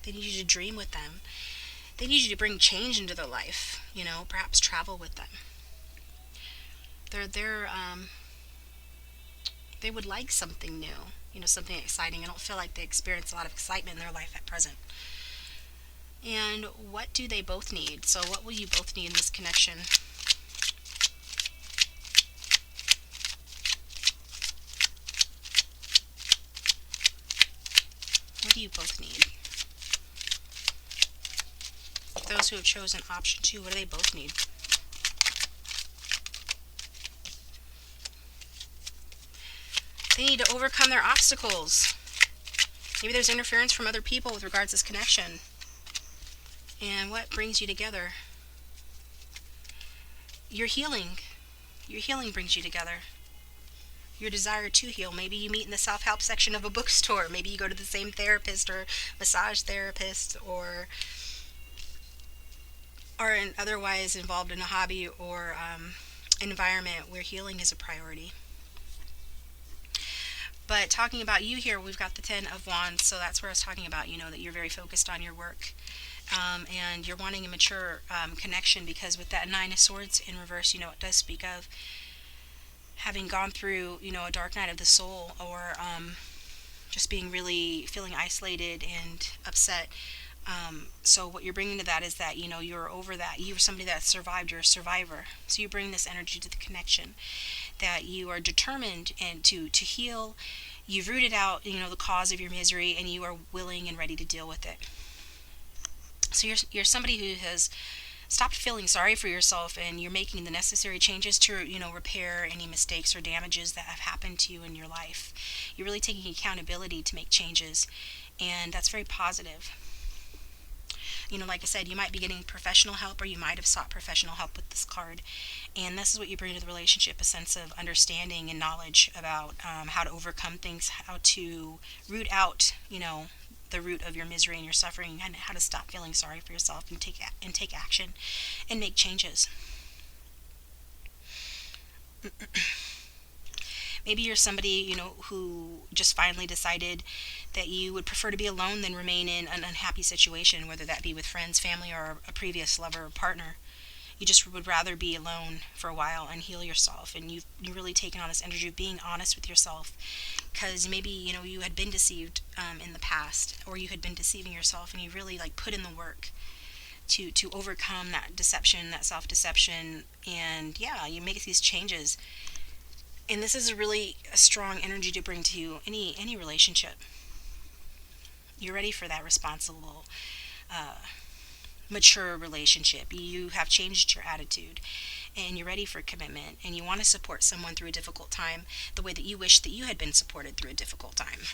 they need you to dream with them. They need you to bring change into their life. Perhaps travel with them. They would like something new. Something exciting. I don't feel like they experience a lot of excitement in their life at present. And what do they both need? So what will you both need in this connection? What do you both need? Those who have chosen option two, what do they both need? They need to overcome their obstacles. Maybe there's interference from other people with regards to this connection. And what brings you together? Your healing. Your healing brings you together. Your desire to heal. Maybe you meet in the self-help section of a bookstore. Maybe you go to the same therapist or massage therapist, or are otherwise involved in a hobby or environment where healing is a priority. But talking about you here, we've got the Ten of Wands, so that's where I was talking about, that you're very focused on your work. And you're wanting a mature connection, because with that Nine of Swords in reverse, it does speak of having gone through, a dark night of the soul, or just being really feeling isolated and upset. So what you're bringing to that is that, you're over that. You're somebody that survived. You're a survivor. So you bring this energy to the connection, that you are determined and to heal. You've rooted out, the cause of your misery, and you are willing and ready to deal with it. So you're somebody who has stopped feeling sorry for yourself, and you're making the necessary changes to, repair any mistakes or damages that have happened to you in your life. You're really taking accountability to make changes, and that's very positive. Like I said, you might be getting professional help, or you might have sought professional help with this card. And this is what you bring to the relationship, a sense of understanding and knowledge about how to overcome things, how to root out, the root of your misery and your suffering, and how to stop feeling sorry for yourself and take action and make changes. Maybe you're somebody, who just finally decided that you would prefer to be alone than remain in an unhappy situation, whether that be with friends, family, or a previous lover or partner. You just would rather be alone for a while and heal yourself, and you've really taken on this energy of being honest with yourself, because maybe, you had been deceived in the past, or you had been deceiving yourself, and you really put in the work to overcome that deception, that self-deception, and you make these changes. And this is a strong energy to bring to any relationship. You're ready for that responsible, mature relationship. You have changed your attitude, and you're ready for commitment, and you want to support someone through a difficult time the way that you wish that you had been supported through a difficult time.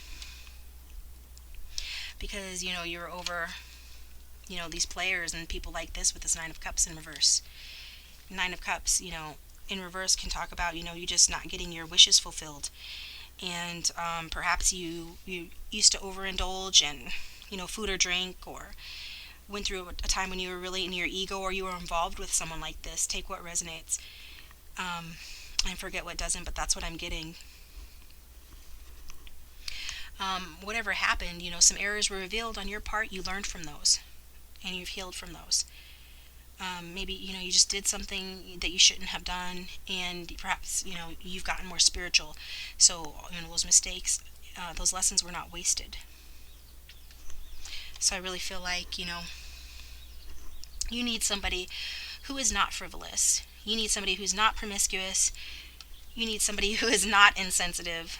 Because, you're over, these players and people like this with this Nine of Cups in reverse. Nine of Cups, in reverse can talk about, you just not getting your wishes fulfilled. And perhaps you used to overindulge in, food or drink, or went through a time when you were really in your ego, or you were involved with someone like this. Take what resonates and forget what doesn't, but that's what I'm getting. Whatever happened, some errors were revealed on your part. You learned from those, and you've healed from those. Maybe, you just did something that you shouldn't have done, and perhaps, you've gotten more spiritual. So, those mistakes, those lessons were not wasted. So I really feel like, you need somebody who is not frivolous. You need somebody who's not promiscuous. You need somebody who is not insensitive.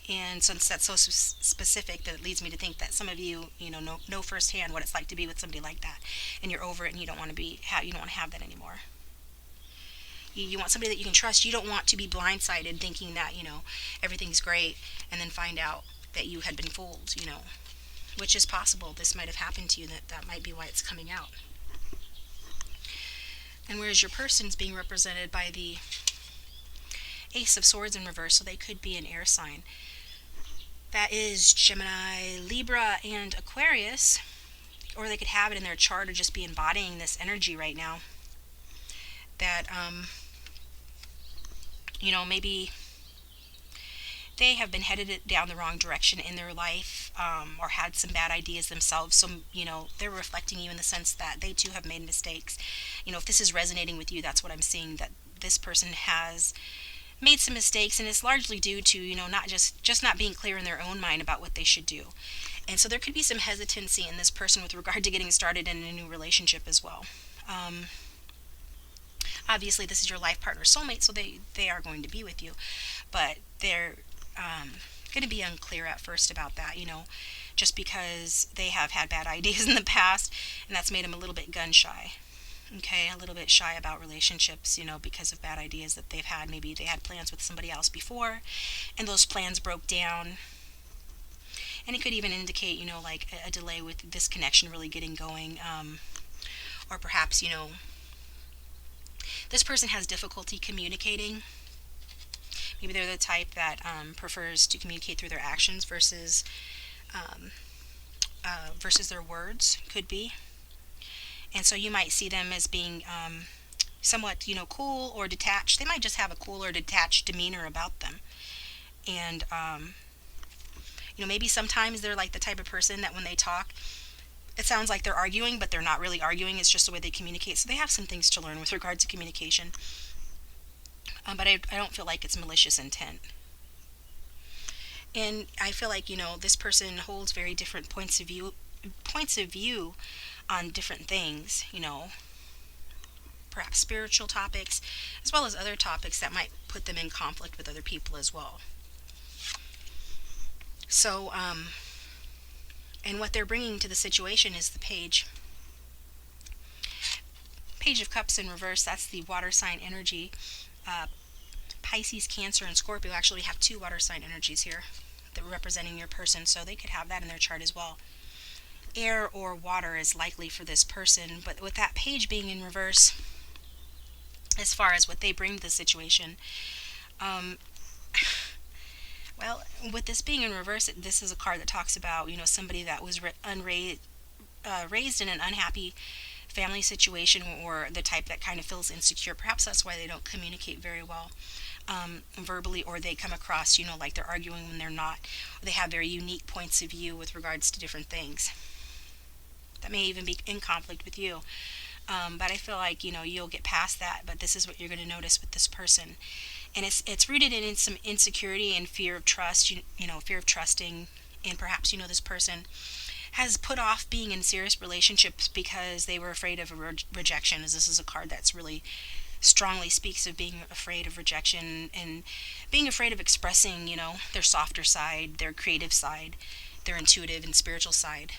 And since that's so specific, that it leads me to think that some of you, know firsthand what it's like to be with somebody like that, and you're over it, and you don't want to have that anymore. You want somebody that you can trust. You don't want to be blindsided thinking that, everything's great, and then find out that you had been fooled, which is possible. This might have happened to you. That might be why it's coming out. And whereas your person's being represented by the Ace of Swords in reverse, so they could be an air sign. That is Gemini, Libra, and Aquarius. Or they could have it in their chart or just be embodying this energy right now. That, maybe they have been headed down the wrong direction in their life, or had some bad ideas themselves. So, they're reflecting you in the sense that they too have made mistakes. If this is resonating with you, that's what I'm seeing, that this person has made some mistakes, and it's largely due to, not just not being clear in their own mind about what they should do. And so there could be some hesitancy in this person with regard to getting started in a new relationship as well. Obviously, this is your life partner, soulmate, so they are going to be with you. But they're going to be unclear at first about that, just because they have had bad ideas in the past, and that's made them a little bit gun shy. Okay, a little bit shy about relationships, because of bad ideas that they've had. Maybe they had plans with somebody else before, and those plans broke down. And it could even indicate, like a delay with this connection really getting going. Or perhaps, this person has difficulty communicating. Maybe they're the type that prefers to communicate through their actions versus their words, could be. And so you might see them as being somewhat, cool or detached. They might just have a cool or detached demeanor about them. And, maybe sometimes they're like the type of person that when they talk, it sounds like they're arguing, but they're not really arguing. It's just the way they communicate. So they have some things to learn with regard to communication. But I don't feel like it's malicious intent. And I feel like, this person holds very different points of view on different things, perhaps spiritual topics, as well as other topics that might put them in conflict with other people as well. So, and what they're bringing to the situation is the Page of Cups in reverse. That's the water sign energy. Pisces, Cancer, and Scorpio actually have two water sign energies here that are representing your person, so they could have that in their chart as well. Air or water is likely for this person, but with that Page being in reverse, as far as what they bring to the situation, well, with this being in reverse, this is a card that talks about, somebody that was raised in an unhappy family situation, or the type that kind of feels insecure. Perhaps that's why they don't communicate very well verbally, or they come across, like they're arguing when they're not. Or they have very unique points of view with regards to different things that may even be in conflict with you. But I feel like, you'll get past that. But this is what you're going to notice with this person. And it's rooted in some insecurity and fear of trust, fear of trusting. And perhaps, this person has put off being in serious relationships because they were afraid of rejection, as this is a card that's really strongly speaks of being afraid of rejection and being afraid of expressing, their softer side, their creative side, their intuitive and spiritual side.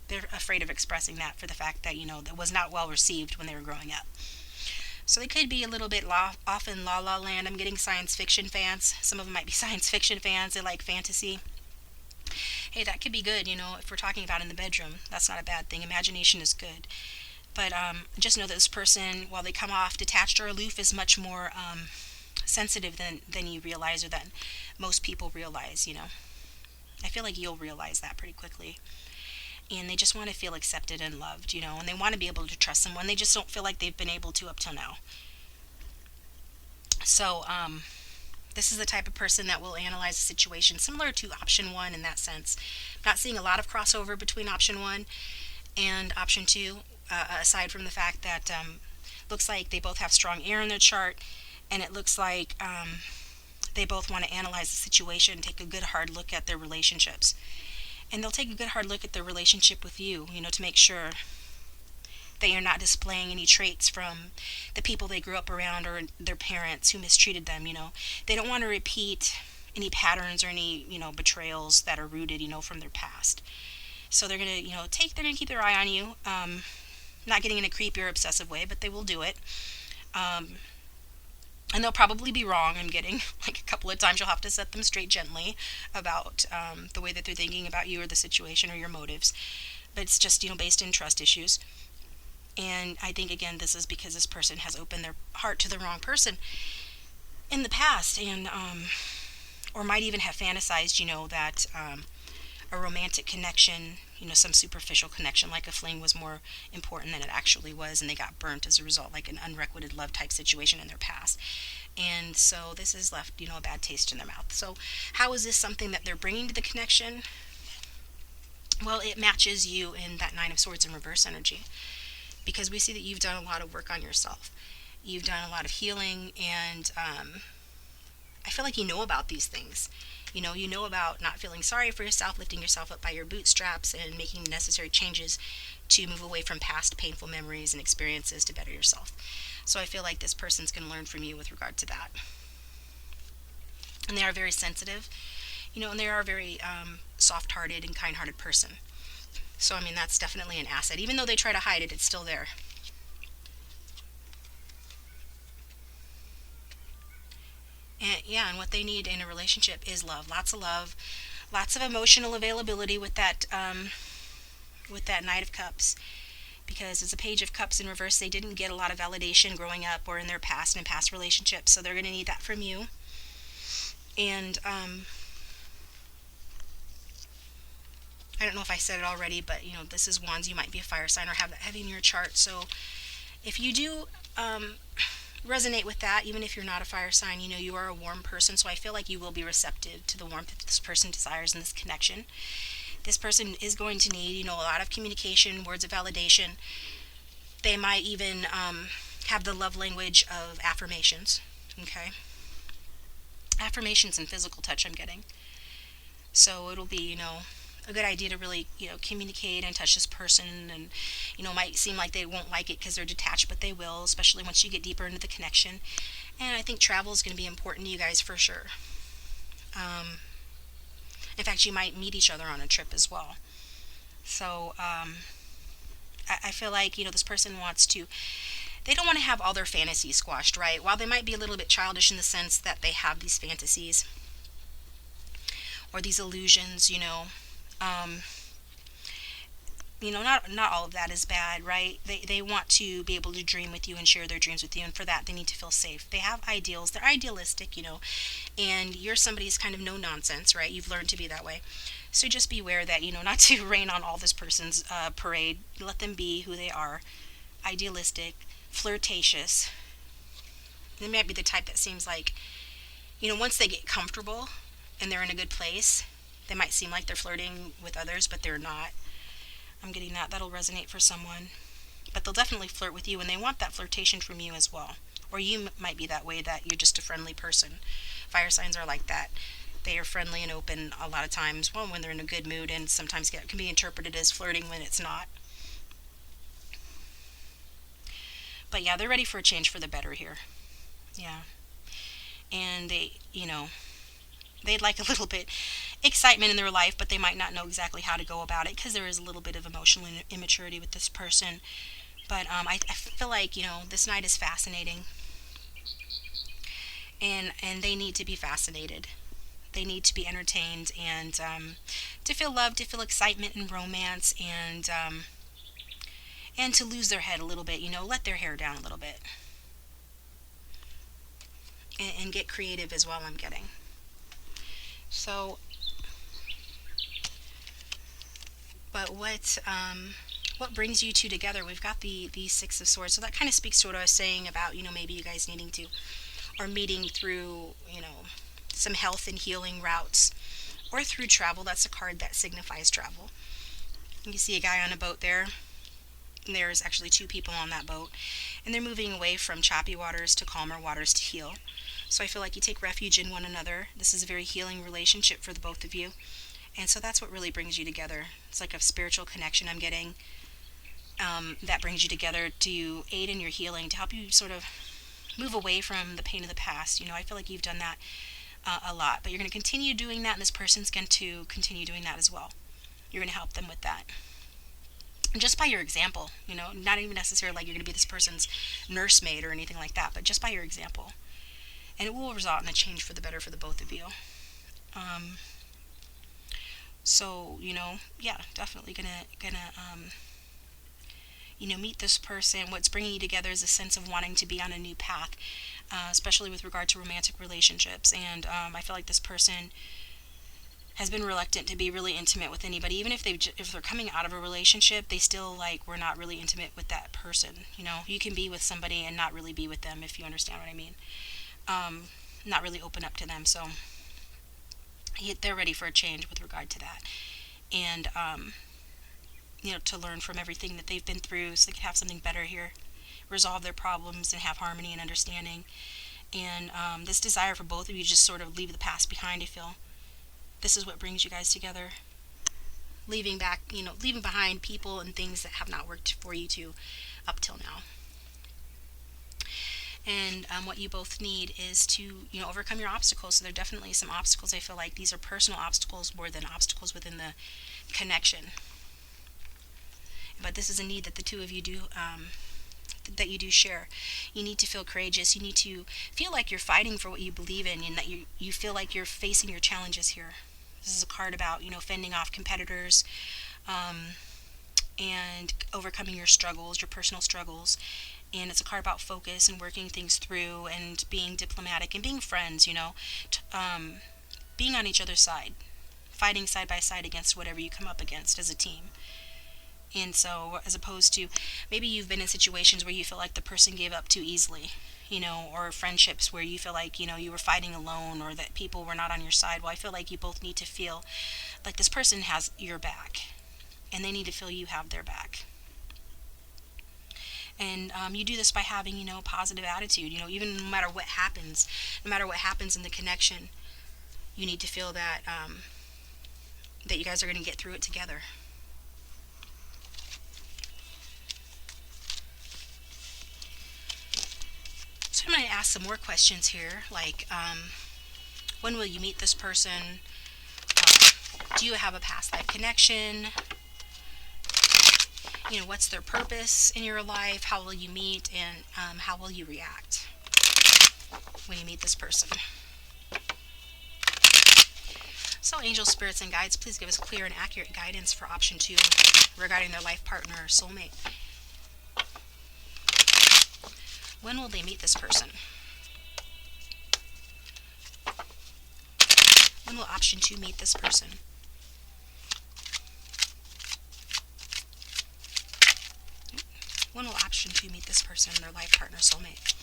They're afraid of expressing that for the fact that, that was not well received when they were growing up. So they could be a little bit off in La La Land. I'm getting science fiction fans. Some of them might be science fiction fans. They like fantasy. Hey, that could be good, if we're talking about in the bedroom. That's not a bad thing. Imagination is good. But just know that this person, while they come off detached or aloof, is much more sensitive than you realize, or than most people realize, I feel like you'll realize that pretty quickly. And they just want to feel accepted and loved, and they want to be able to trust someone. They just don't feel like they've been able to up till now. So, this is the type of person that will analyze the situation, similar to option 1 in that sense. I'm not seeing a lot of crossover between option 1 and option 2, aside from the fact that looks like they both have strong air in their chart, and it looks like they both want to analyze the situation, take a good hard look at their relationships. And they'll take a good hard look at their relationship with you, to make sure they are not displaying any traits from the people they grew up around or their parents who mistreated them, They don't want to repeat any patterns or any, betrayals that are rooted, from their past. So they're going to, they're going to keep their eye on you, not getting in a creepy or obsessive way, but they will do it. And they'll probably be wrong. I'm getting like a couple of times you'll have to set them straight gently about the way that they're thinking about you or the situation or your motives. But it's just, based in trust issues. And I think, again, this is because this person has opened their heart to the wrong person in the past, and or might even have fantasized, that a romantic connection, some superficial connection like a fling was more important than it actually was, and they got burnt as a result, like an unrequited love type situation in their past. And so this has left, a bad taste in their mouth. So how is this something that they're bringing to the connection? Well, it matches you in that Nine of Swords in reverse energy, because we see that you've done a lot of work on yourself. You've done a lot of healing, and I feel like you know about these things. You know about not feeling sorry for yourself, lifting yourself up by your bootstraps, and making the necessary changes to move away from past painful memories and experiences to better yourself. So I feel like this person's going to learn from you with regard to that. And they are very sensitive, and they are a very soft-hearted and kind-hearted person. So, that's definitely an asset. Even though they try to hide it, it's still there. And what they need in a relationship is love. Lots of love, lots of emotional availability with that Knight of Cups. Because as a Page of Cups in reverse, they didn't get a lot of validation growing up or in their past and past relationships. So they're going to need that from you. And I don't know if I said it already, but this is Wands. You might be a fire sign or have that heavy in your chart. So if you do resonate with that, even if you're not a fire sign, you are a warm person. So I feel like you will be receptive to the warmth that this person desires in this connection. This person is going to need, a lot of communication, words of validation. They might even have the love language of affirmations. Okay, affirmations and physical touch, I'm getting. So it'll be, a good idea to really, communicate and touch this person. And, might seem like they won't like it because they're detached, but they will, especially once you get deeper into the connection. And I think travel is going to be important to you guys for sure. In fact, you might meet each other on a trip as well. So I feel like, this person wants to, they don't want to have all their fantasies squashed, right? While they might be a little bit childish in the sense that they have these fantasies or these illusions, not all of that is bad, right? They want to be able to dream with you and share their dreams with you, and for that they need to feel safe. They have ideals, they're idealistic, and you're somebody who's kind of no nonsense, right? You've learned to be that way. So just be aware that, not to rain on all this person's parade. Let them be who they are. Idealistic, flirtatious. They might be the type that seems like, once they get comfortable and they're in a good place, they might seem like they're flirting with others, but they're not. I'm getting that. That'll resonate for someone. But they'll definitely flirt with you, and they want that flirtation from you as well. Or you might be that way, that you're just a friendly person. Fire signs are like that. They are friendly and open a lot of times, well, when they're in a good mood, and sometimes it can be interpreted as flirting when it's not. But yeah, they're ready for a change for the better here. Yeah. And they, they'd like a little bit excitement in their life, but they might not know exactly how to go about it because there is a little bit of emotional immaturity with this person. But I feel like, this Knight is fascinating. And they need to be fascinated. They need to be entertained, and to feel love, to feel excitement and romance, and to lose their head a little bit, let their hair down a little bit. And get creative as well, I'm getting. So, but what brings you two together? We've got the Six of Swords, so that kind of speaks to what I was saying about, maybe you guys needing to, or meeting through, some health and healing routes, or through travel. That's a card that signifies travel. You see a guy on a boat there. And there's actually two people on that boat, and they're moving away from choppy waters to calmer waters to heal. So I feel like you take refuge in one another. This is a very healing relationship for the both of you. And so that's what really brings you together. It's like a spiritual connection I'm getting, that brings you together to aid in your healing, to help you sort of move away from the pain of the past. I feel like you've done that a lot, but you're going to continue doing that, and this person's going to continue doing that as well. You're going to help them with that. just by your example, not even necessarily like you're going to be this person's nursemaid or anything like that, but just by your example. And it will result in a change for the better for the both of you. Um, so, yeah, definitely gonna meet this person. What's bringing you together is a sense of wanting to be on a new path, especially with regard to romantic relationships. And I feel like this person has been reluctant to be really intimate with anybody, even if they're coming out of a relationship. They still like, we're not really intimate with that person. You can be with somebody and not really be with them, if you understand what I mean. Not really open up to them. So they're ready for a change with regard to that, and to learn from everything that they've been through, so they can have something better here, resolve their problems, and have harmony and understanding. And this desire for both of you just sort of leave the past behind. I feel this is what brings you guys together. Leaving behind people and things that have not worked for you two up till now. And what you both need is to, overcome your obstacles. So there are definitely some obstacles. I feel like these are personal obstacles more than obstacles within the connection. But this is a need that the two of you do, that you do share. You need to feel courageous. You need to feel like you're fighting for what you believe in, and that you feel like you're facing your challenges here. This is a card about, fending off competitors, and overcoming your struggles, your personal struggles. And it's a card about focus and working things through and being diplomatic and being friends, being on each other's side, fighting side by side against whatever you come up against as a team. And so, as opposed to, maybe you've been in situations where you feel like the person gave up too easily, or friendships where you feel like, you were fighting alone, or that people were not on your side. Well, I feel like you both need to feel like this person has your back, and they need to feel you have their back. And you do this by having, a positive attitude. Even no matter what happens in the connection, you need to feel that that you guys are going to get through it together. So I'm going to ask some more questions here, like when will you meet this person? Do you have a past life connection? What's their purpose in your life? How will you meet? And how will you react when you meet this person? So angels, spirits, and guides, please give us clear and accurate guidance for option 2 regarding their life partner or soulmate. When will they meet this person? When will option 2 meet this person? When will option 2 meet this person, their life partner, soulmate?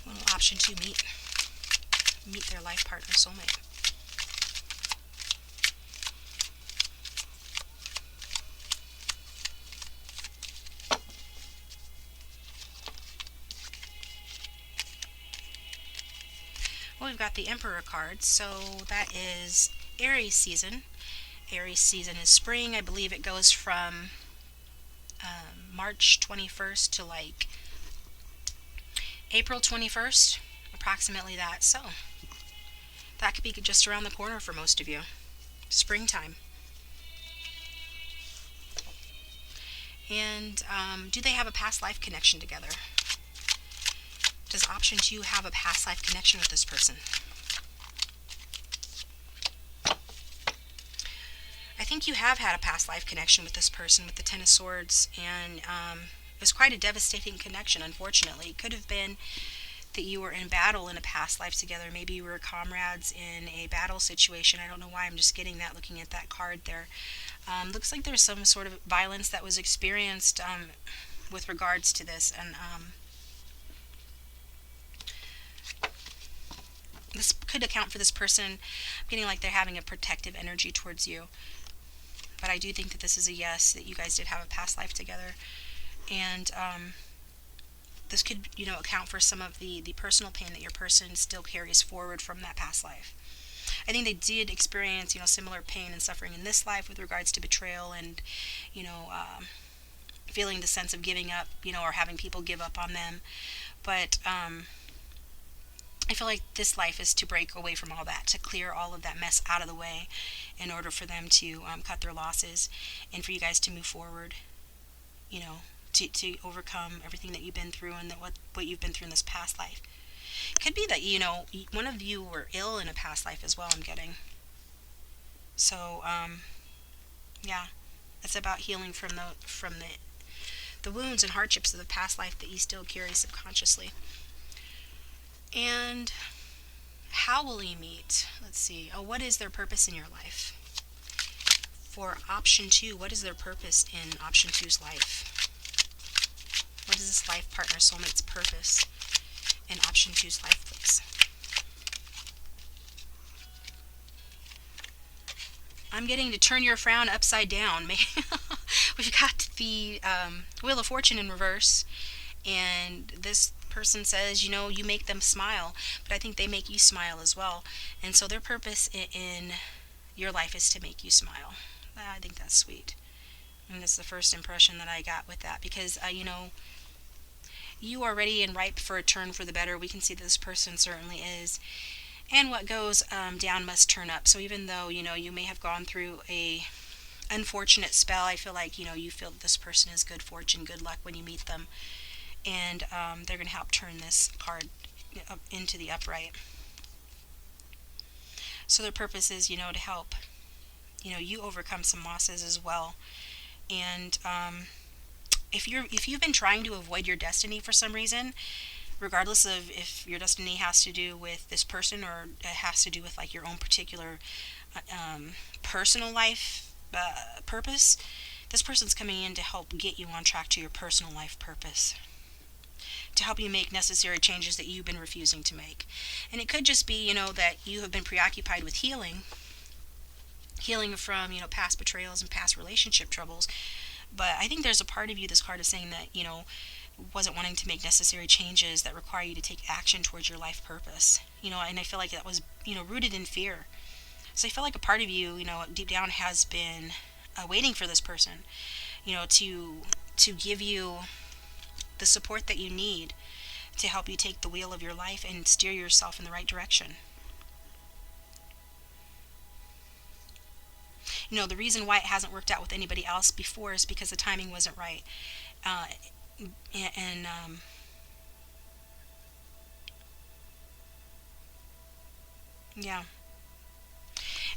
When will option 2 meet their life partner, soulmate? Well, we've got the Emperor card, so that is Aries season. Aries season is spring. I believe it goes from March 21st to like April 21st, approximately that. So that could be just around the corner for most of you. Springtime. And do they have a past life connection together? Does option 2 have a past life connection with this person? I think you have had a past life connection with this person with the Ten of Swords, and it was quite a devastating connection, unfortunately. It could have been that you were in battle in a past life together. Maybe you were comrades in a battle situation. I don't know why I'm just getting that looking at that card there. Looks like there's some sort of violence that was experienced with regards to this, and this could account for this person feeling like they're having a protective energy towards you. But I do think that this is a yes, that you guys did have a past life together. And this could, account for some of the personal pain that your person still carries forward from that past life. I think they did experience, similar pain and suffering in this life with regards to betrayal and, feeling the sense of giving up, or having people give up on them. But I feel like this life is to break away from all that, to clear all of that mess out of the way in order for them to cut their losses and for you guys to move forward, you know, to overcome everything that you've been through and that what you've been through in this past life. Could be that, one of you were ill in a past life as well, I'm getting. So, yeah, it's about healing from the wounds and hardships of the past life that you still carry subconsciously. And how will you meet? Let's see. Oh, what is their purpose in your life? For option 2, what is their purpose in option two's life? What is this life partner soulmate's purpose in option two's life, please? I'm getting to turn your frown upside down. We've got the Wheel of Fortune in reverse, and this person says, you make them smile, but I think they make you smile as well. And so their purpose in your life is to make you smile. I think that's sweet. And that's the first impression that I got with that, because, you are ready and ripe for a turn for the better. We can see that this person certainly is. And what goes down must turn up. So even though, you may have gone through a unfortunate spell, I feel like, you feel that this person is good fortune, good luck when you meet them. And they're going to help turn this card into the upright. So their purpose is, to help, you overcome some losses as well. And if you've been trying to avoid your destiny for some reason, regardless of if your destiny has to do with this person or it has to do with like your own particular personal life purpose, this person's coming in to help get you on track to your personal life purpose, to help you make necessary changes that you've been refusing to make. And it could just be, that you have been preoccupied with healing from, past betrayals and past relationship troubles. But I think there's a part of you, this card is saying, that, wasn't wanting to make necessary changes that require you to take action towards your life purpose. And I feel like that was, rooted in fear. So I feel like a part of you, deep down has been waiting for this person, to give you the support that you need to help you take the wheel of your life and steer yourself in the right direction. The reason why it hasn't worked out with anybody else before is because the timing wasn't right. And yeah.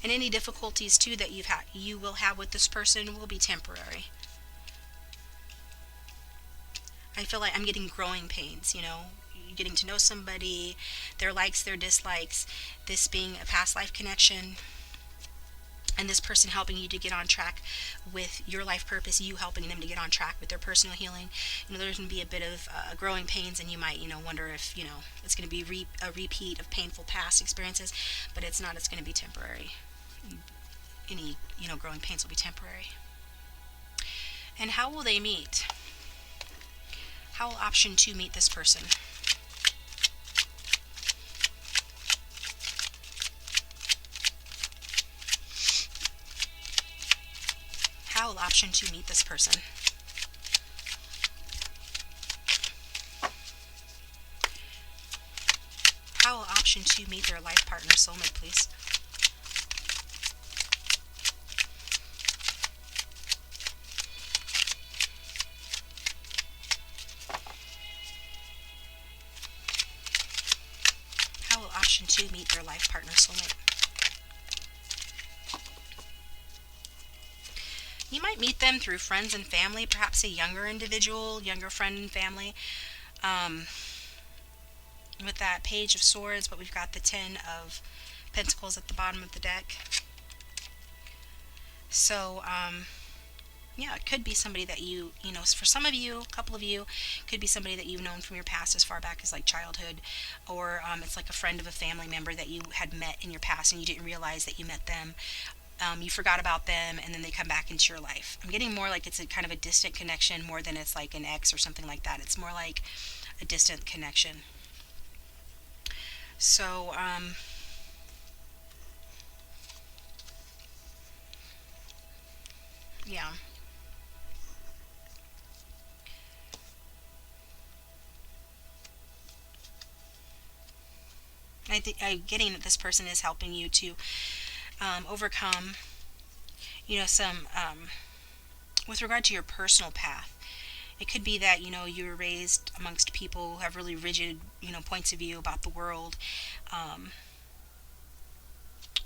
And any difficulties too that you will have with this person will be temporary. I feel like I'm getting growing pains, getting to know somebody, their likes, their dislikes, this being a past life connection, and this person helping you to get on track with your life purpose, you helping them to get on track with their personal healing. There's going to be a bit of growing pains, and you might, wonder if, it's going to be a repeat of painful past experiences, but it's not. It's going to be temporary. Any, growing pains will be temporary. And how will they meet? How will option 2 meet this person? How will option 2 meet this person? How will option 2 meet their life partner soulmate, please? How will option 2 meet their life partner soulmate? You might meet them through friends and family, perhaps a younger individual, younger friend and family. With that Page of Swords, but we've got the 10 of Pentacles at the bottom of the deck. So, yeah, it could be somebody that for some of you, a couple of you, could be somebody that you've known from your past as far back as like childhood, or it's like a friend of a family member that you had met in your past and you didn't realize that you met them. You forgot about them, and then they come back into your life. I'm getting more like it's a kind of a distant connection more than it's like an ex or something like that. It's more like a distant connection. So, yeah. I'm getting that this person is helping you to overcome, some, with regard to your personal path. It could be that, you were raised amongst people who have really rigid, points of view about the world, um,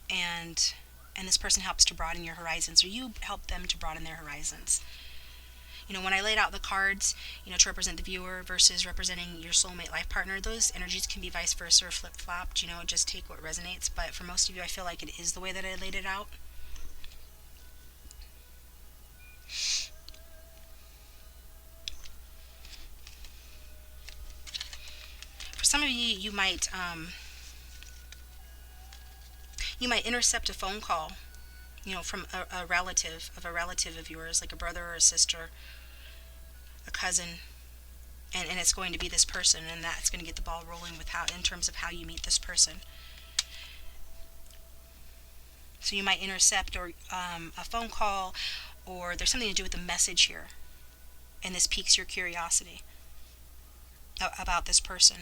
and and this person helps to broaden your horizons, or you help them to broaden their horizons. When I laid out the cards, to represent the viewer versus representing your soulmate life partner, those energies can be vice versa or flip flopped. Just take what resonates. But for most of you, I feel like it is the way that I laid it out. For some of you, you might intercept a phone call, from a relative of yours, like a brother or a sister, a cousin, and it's going to be this person, and that's going to get the ball rolling with in terms of how you meet this person. So you might intercept or a phone call, or there's something to do with the message here, and this piques your curiosity about this person.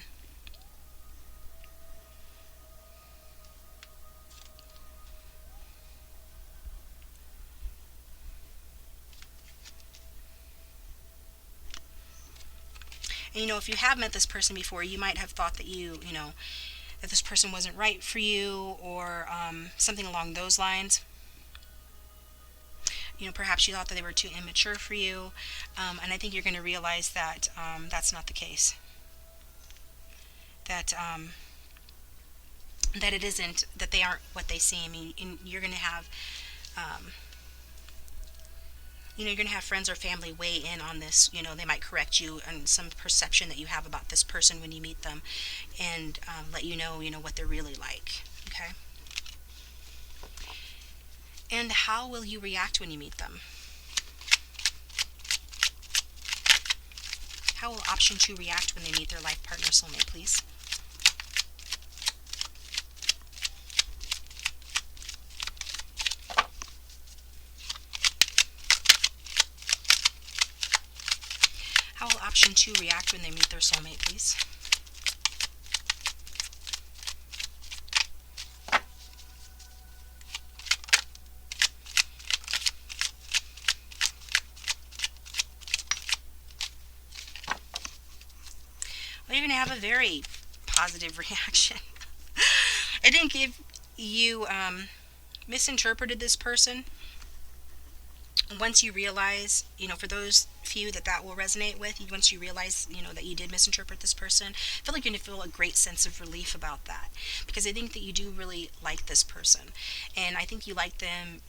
And if you have met this person before, you might have thought that that this person wasn't right for you, or something along those lines. Perhaps you thought that they were too immature for you, and I think you're going to realize that that's not the case. That that it isn't, that they aren't what they seem. And you're going to have you're going to have friends or family weigh in on this. They might correct you on some perception that you have about this person when you meet them, and let you know what they're really like. Okay. And how will you react when you meet them? How will option 2 react when they meet their life partner soulmate, please? How will option 2 react when they meet their soulmate, please? Well, you're going to have a very positive reaction. I think if you misinterpreted this person, once you realize, for those few that will resonate with, once you realize, that you did misinterpret this person, I feel like you're going to feel a great sense of relief about that, because I think that you do really like this person, and I think you like them,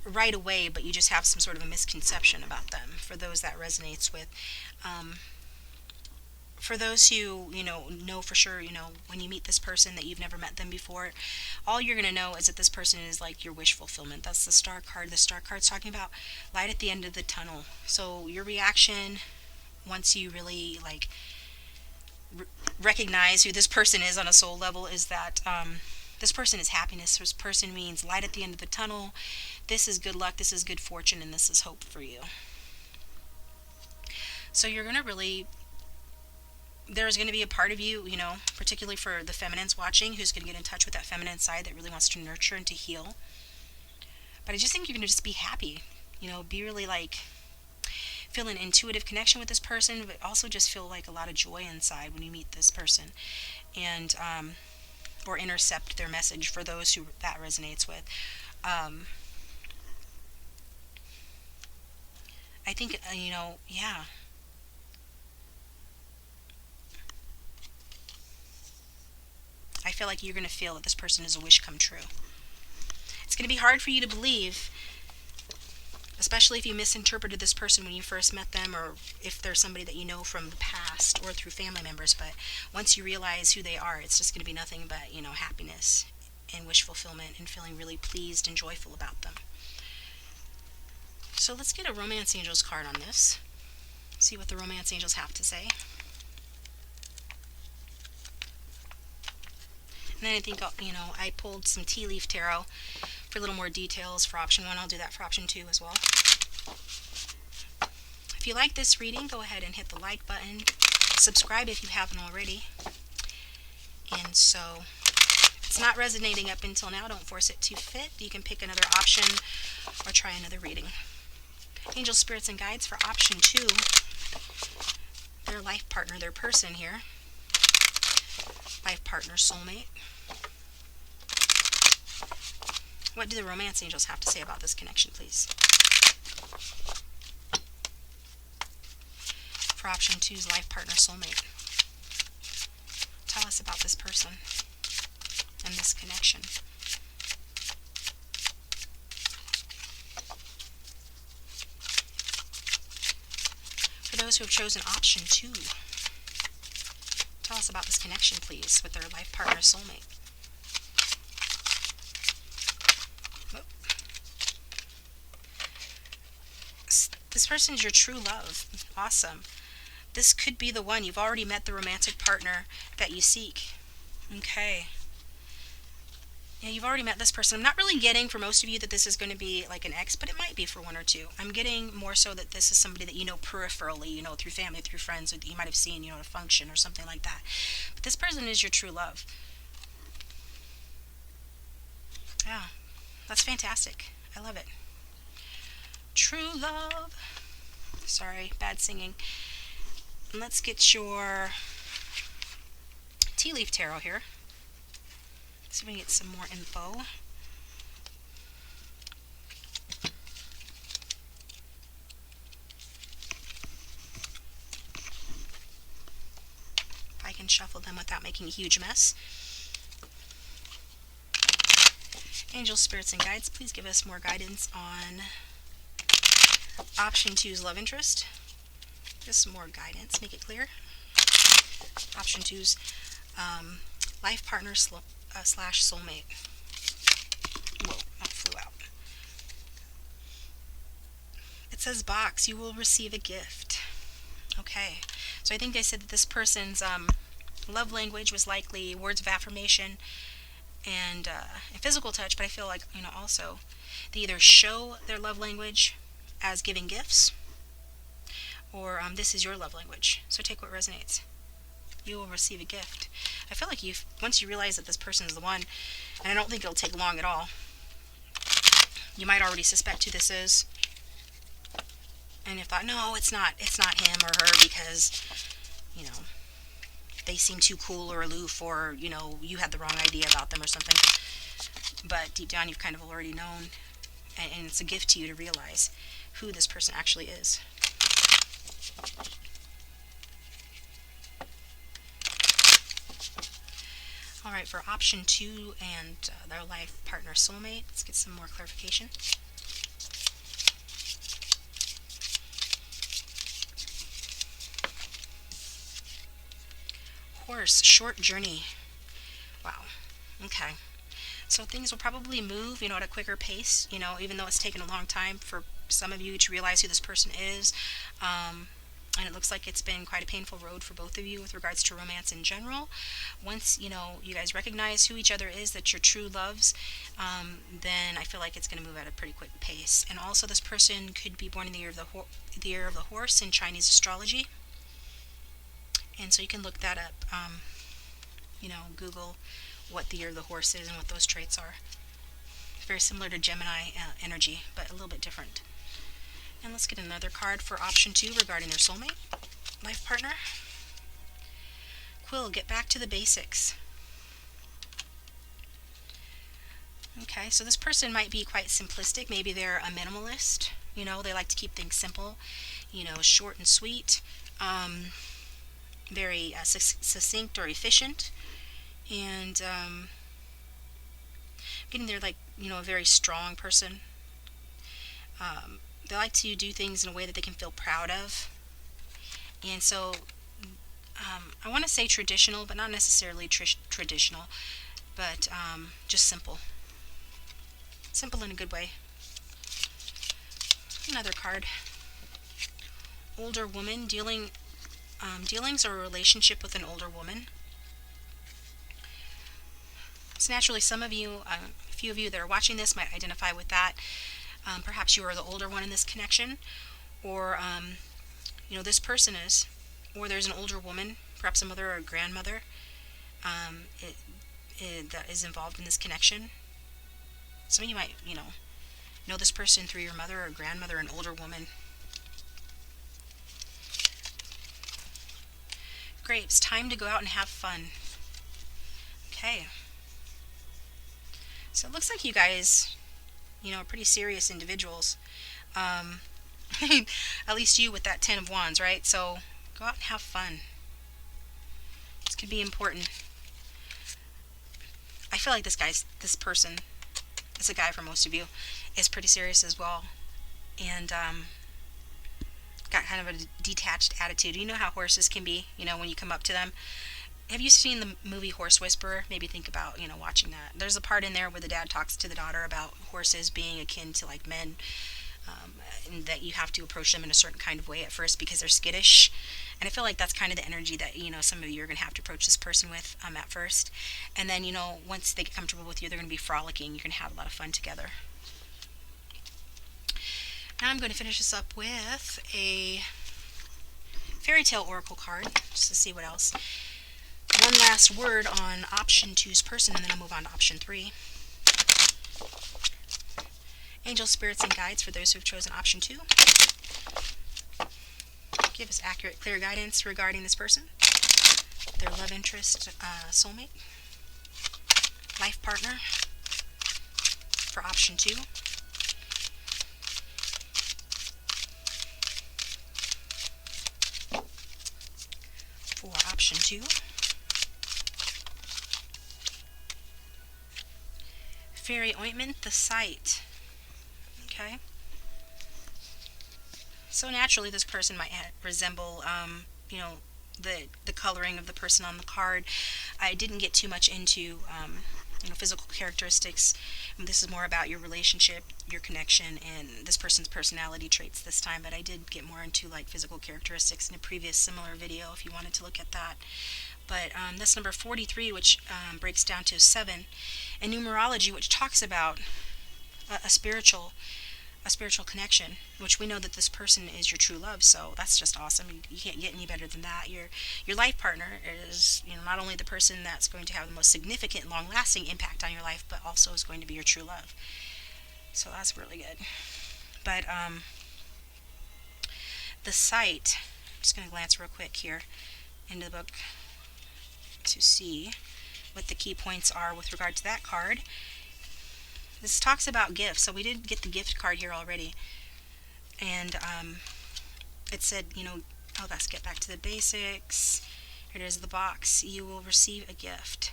right away, but you just have some sort of a misconception about them. For those that resonates with, for those who know for sure, when you meet this person that you've never met them before, all you're going to know is that this person is like your wish fulfillment. That's the star card. The star card's talking about light at the end of the tunnel. So your reaction, once you really recognize who this person is on a soul level, is that this person is happiness. This person means light at the end of the tunnel. This is good luck, this is good fortune, and this is hope for you. So you're going to really, there's going to be a part of you, particularly for the feminines watching, who's going to get in touch with that feminine side that really wants to nurture and to heal. But I just think you're going to just be happy, be really feel an intuitive connection with this person, but also just feel a lot of joy inside when you meet this person, and or intercept their message, for those who that resonates with. I think, yeah. I feel like you're going to feel that this person is a wish come true. It's going to be hard for you to believe, especially if you misinterpreted this person when you first met them, or if there's somebody that you know from the past or through family members. But once you realize who they are, it's just going to be nothing but, happiness and wish fulfillment, and feeling really pleased and joyful about them. So let's get a Romance Angels card on this. See what the Romance Angels have to say. And then I think, I pulled some Tea Leaf Tarot for a little more details for option 1. I'll do that for option 2 as well. If you like this reading, go ahead and hit the like button. Subscribe if you haven't already. And so if it's not resonating up until now, don't force it to fit. You can pick another option or try another reading. Angel spirits and guides for option 2, their life partner, their person here. Life partner, soulmate. What do the romance angels have to say about this connection, please? For option 2's life partner, soulmate. Tell us about this person and this connection. For those who have chosen option 2, tell us about this connection, please, with their life partner, soulmate. This person is your true love. Awesome. This could be the one. You've already met the romantic partner that you seek. Okay. Yeah, you've already met this person. I'm not really getting for most of you that this is going to be like an ex, but it might be for one or two. I'm getting more so that this is somebody that you know peripherally, you know, through family, through friends, that you might have seen, you know, at a function or something like that. But this person is your true love. Yeah, that's fantastic. I love it. True love. Sorry, bad singing. And let's get your tea leaf tarot here. See if we can get some more info. If I can shuffle them without making a huge mess. Angels, spirits, and guides, please give us more guidance on option 2's love interest. Just some more guidance, make it clear. Option 2's life partner slash soulmate. Whoa, that flew out. It says box, you will receive a gift. Okay, so I think they said that this person's love language was likely words of affirmation and physical touch, but I feel like, you know, also they either show their love language as giving gifts, or this is your love language. So take what resonates. You will receive a gift. I feel like once you realize that this person is the one, and I don't think it'll take long at all, you might already suspect who this is, and you thought, no, it's not him or her because, you know, they seem too cool or aloof, or, you know, you had the wrong idea about them or something. But deep down, you've kind of already known, and it's a gift to you to realize who this person actually is. Alright, for option 2 and their life partner soulmate, let's get some more clarification. Horse, short journey. Wow. Okay. So things will probably move, you know, at a quicker pace, you know, even though it's taken a long time for some of you to realize who this person is. And it looks like it's been quite a painful road for both of you with regards to romance in general. Once, you know, you guys recognize who each other is, that you're true loves, then I feel like it's going to move at a pretty quick pace. And also, this person could be born in the year of the horse in Chinese astrology. And so you can look that up, you know, Google what the year of the horse is and what those traits are. It's very similar to Gemini energy, but a little bit different. And let's get another card for option 2 regarding their soulmate, life partner. Quill, get back to the basics. Okay, so this person might be quite simplistic. Maybe they're a minimalist. You know, they like to keep things simple, you know, short and sweet, very succinct or efficient. And getting there, like, you know, a very strong person. They like to do things in a way that they can feel proud of. And so I want to say traditional, but not necessarily traditional, but just simple. Simple in a good way. Another card. Older woman, dealings or a relationship with an older woman. So naturally, some of you, a few of you that are watching this might identify with that. Perhaps you are the older one in this connection, or you know, this person is, or there's an older woman, perhaps a mother or a grandmother, um, it, that is involved in this connection. Some of you might, know this person through your mother or grandmother, an older woman. Great, it's time to go out and have fun. Okay. So it looks like you guys, are pretty serious individuals. Um, at least you with that Ten of Wands, right? So go out and have fun. This could be important. I feel like this person, it's a guy for most of you, is pretty serious as well. And got kind of a detached attitude. You know how horses can be, when you come up to them. Have you seen the movie Horse Whisperer? Maybe think about, watching that. There's a part in there where the dad talks to the daughter about horses being akin to like men, and that you have to approach them in a certain kind of way at first because they're skittish. And I feel like that's kind of the energy that, some of you are going to have to approach this person with at first. And then, once they get comfortable with you, they're going to be frolicking. You're going to have a lot of fun together. Now I'm going to finish this up with a fairy tale oracle card, just to see what else. One last word on option 2's person, and then I'll move on to option 3. Angel spirits and guides for those who have chosen option 2. Give us accurate, clear guidance regarding this person, their love interest, soulmate, life partner for option 2. For option 2. Fairy ointment, the sight. Okay. So naturally, this person might resemble, the coloring of the person on the card. I didn't get too much into, physical characteristics. This is more about your relationship, your connection, and this person's personality traits this time. But I did get more into like physical characteristics in a previous similar video if you wanted to look at that. But this number 43, which breaks down to 7, and numerology, which talks about a spiritual connection, which we know that this person is your true love. So that's just awesome. You can't get any better than that. Your life partner is, not only the person that's going to have the most significant, long-lasting impact on your life, but also is going to be your true love. So that's really good. But the sight, I'm just going to glance real quick here into the book to see what the key points are with regard to that card. This talks about gifts, so we did get the gift card here already. And it said, let's get back to the basics. Here it is, the box. You will receive a gift.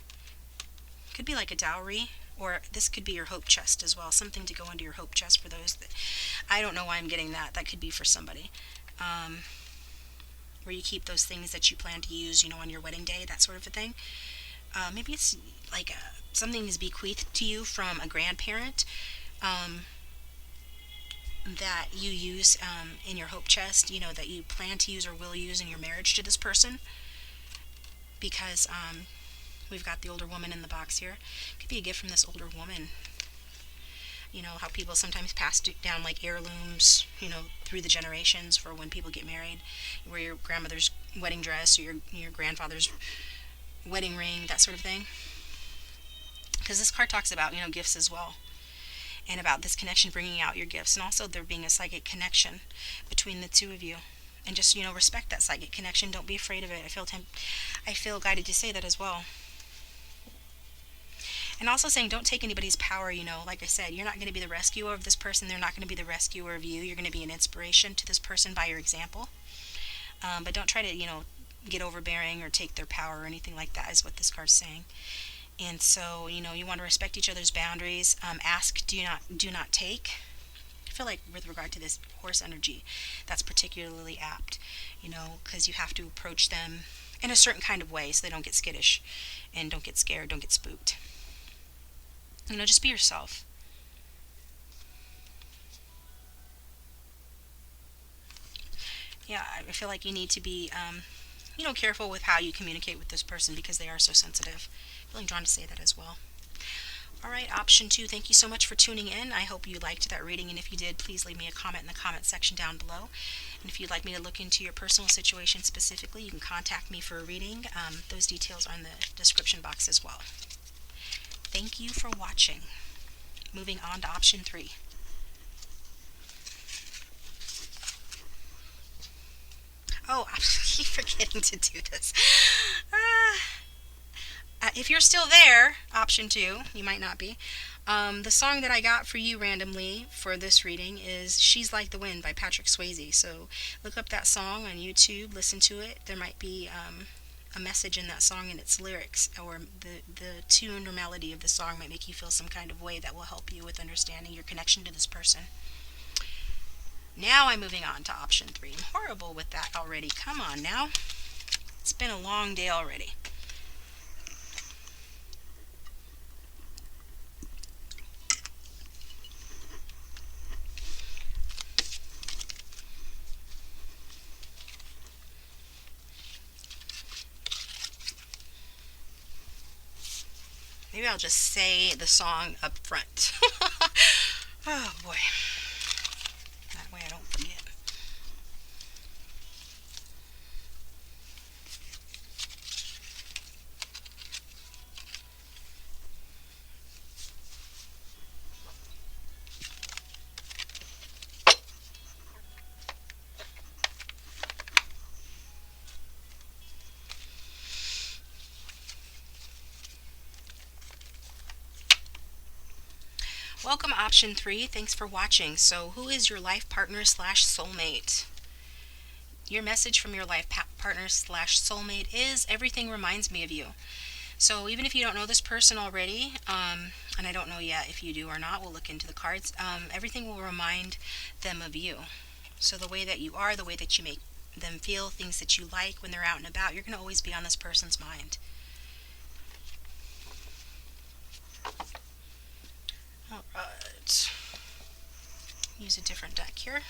Could be like a dowry, or this could be your hope chest as well. Something to go into your hope chest for those that, I don't know why I'm getting that. That could be for somebody. Where you keep those things that you plan to use, on your wedding day, that sort of a thing. Maybe it's like something is bequeathed to you from a grandparent that you use in your hope chest, that you plan to use or will use in your marriage to this person. Because we've got the older woman in the box here. It could be a gift from this older woman. How people sometimes pass down like heirlooms, through the generations for when people get married. Where your grandmother's wedding dress or your grandfather's wedding ring, that sort of thing. Because this card talks about, gifts as well. And about this connection bringing out your gifts. And also there being a psychic connection between the two of you. And just, respect that psychic connection. Don't be afraid of it. I feel guided to say that as well. And also saying don't take anybody's power, like I said, you're not going to be the rescuer of this person. They're not going to be the rescuer of you. You're going to be an inspiration to this person by your example. But don't try to, get overbearing or take their power or anything like that is what this card's saying. And so, you want to respect each other's boundaries. Ask, do not take. I feel like with regard to this horse energy, that's particularly apt, because you have to approach them in a certain kind of way so they don't get skittish and don't get scared, don't get spooked. Just be yourself. Yeah, I feel like you need to be, careful with how you communicate with this person because they are so sensitive. I'm feeling drawn to say that as well. All right. right, option 2, thank you so much for tuning in. I hope you liked that reading, and if you did, please leave me a comment in the comment section down below. And if you'd like me to look into your personal situation specifically, you can contact me for a reading. Those details are in the description box as well. Thank you for watching. Moving on to option 3. Oh, I keep forgetting to do this. If you're still there, option 2, you might not be. The song that I got for you randomly for this reading is She's Like the Wind by Patrick Swayze. So look up that song on YouTube, listen to it. There might be a message in that song and its lyrics, or the tune or melody of the song might make you feel some kind of way that will help you with understanding your connection to this person. Now I'm moving on to option 3. I'm horrible with that already. Come on now. It's been a long day already. Maybe I'll just say the song up front. Oh boy. That way I don't forget. Welcome option 3. Thanks for watching. So who is your life partner slash soulmate? Your message from your life partner slash soulmate is everything reminds me of you. So even if you don't know this person already, and I don't know yet if you do or not, we'll look into the cards, everything will remind them of you. So the way that you are, the way that you make them feel, things that you like when they're out and about, you're going to always be on this person's mind. Alright. Use a different deck here.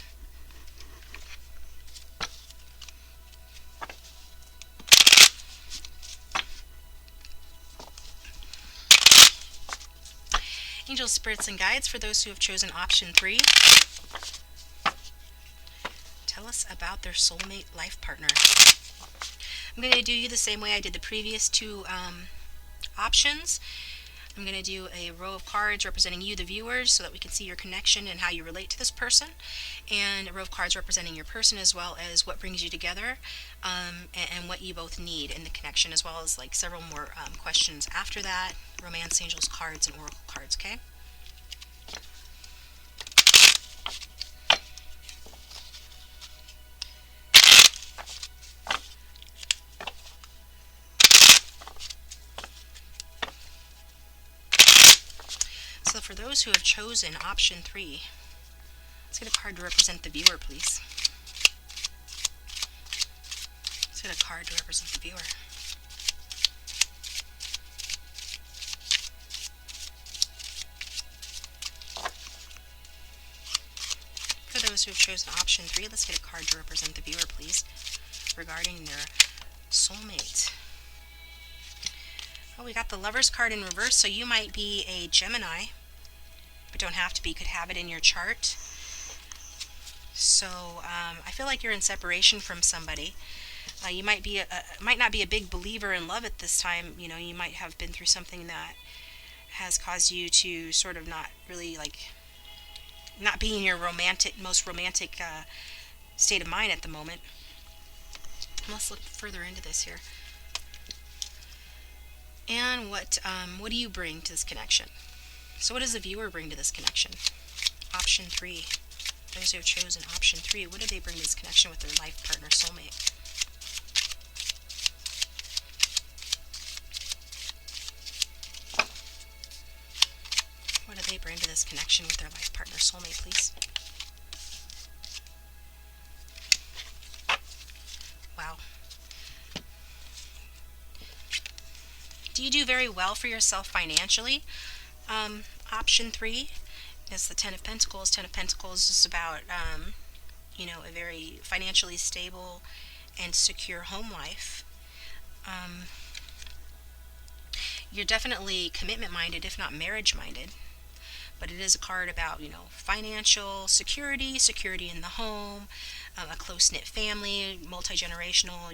Angels, spirits, and guides, for those who have chosen option 3, tell us about their soulmate life partner. I'm going to do you the same way I did the previous 2 options. I'm going to do a row of cards representing you, the viewers, so that we can see your connection and how you relate to this person, and a row of cards representing your person, as well as what brings you together, and what you both need in the connection, as well as like several more questions after that, romance, angels cards, and oracle cards, okay? So for those who have chosen option 3, let's get a card to represent the viewer, please. Let's get a card to represent the viewer. For those who have chosen option 3, let's get a card to represent the viewer, please, regarding their soulmate. Oh, we got the Lover's card in reverse, so you might be a Gemini, but don't have to be. Could have it in your chart. So I feel like you're in separation from somebody. You might be might not be a big believer in love at this time. You know, you might have been through something that has caused you to sort of not really not be in your most romantic state of mind at the moment. Let's look further into this here. And what do you bring to this connection? So what does the viewer bring to this connection? Option 3. Those who have chosen option 3, what do they bring to this connection with their life partner, soulmate? What do they bring to this connection with their life partner, soulmate, please? Wow. Do you do very well for yourself financially? Option 3 is the Ten of Pentacles. Ten of Pentacles is about, you know, a very financially stable and secure home life. You're definitely commitment minded, if not marriage minded. But it is a card about, financial security, security in the home, a close knit family, multi generational,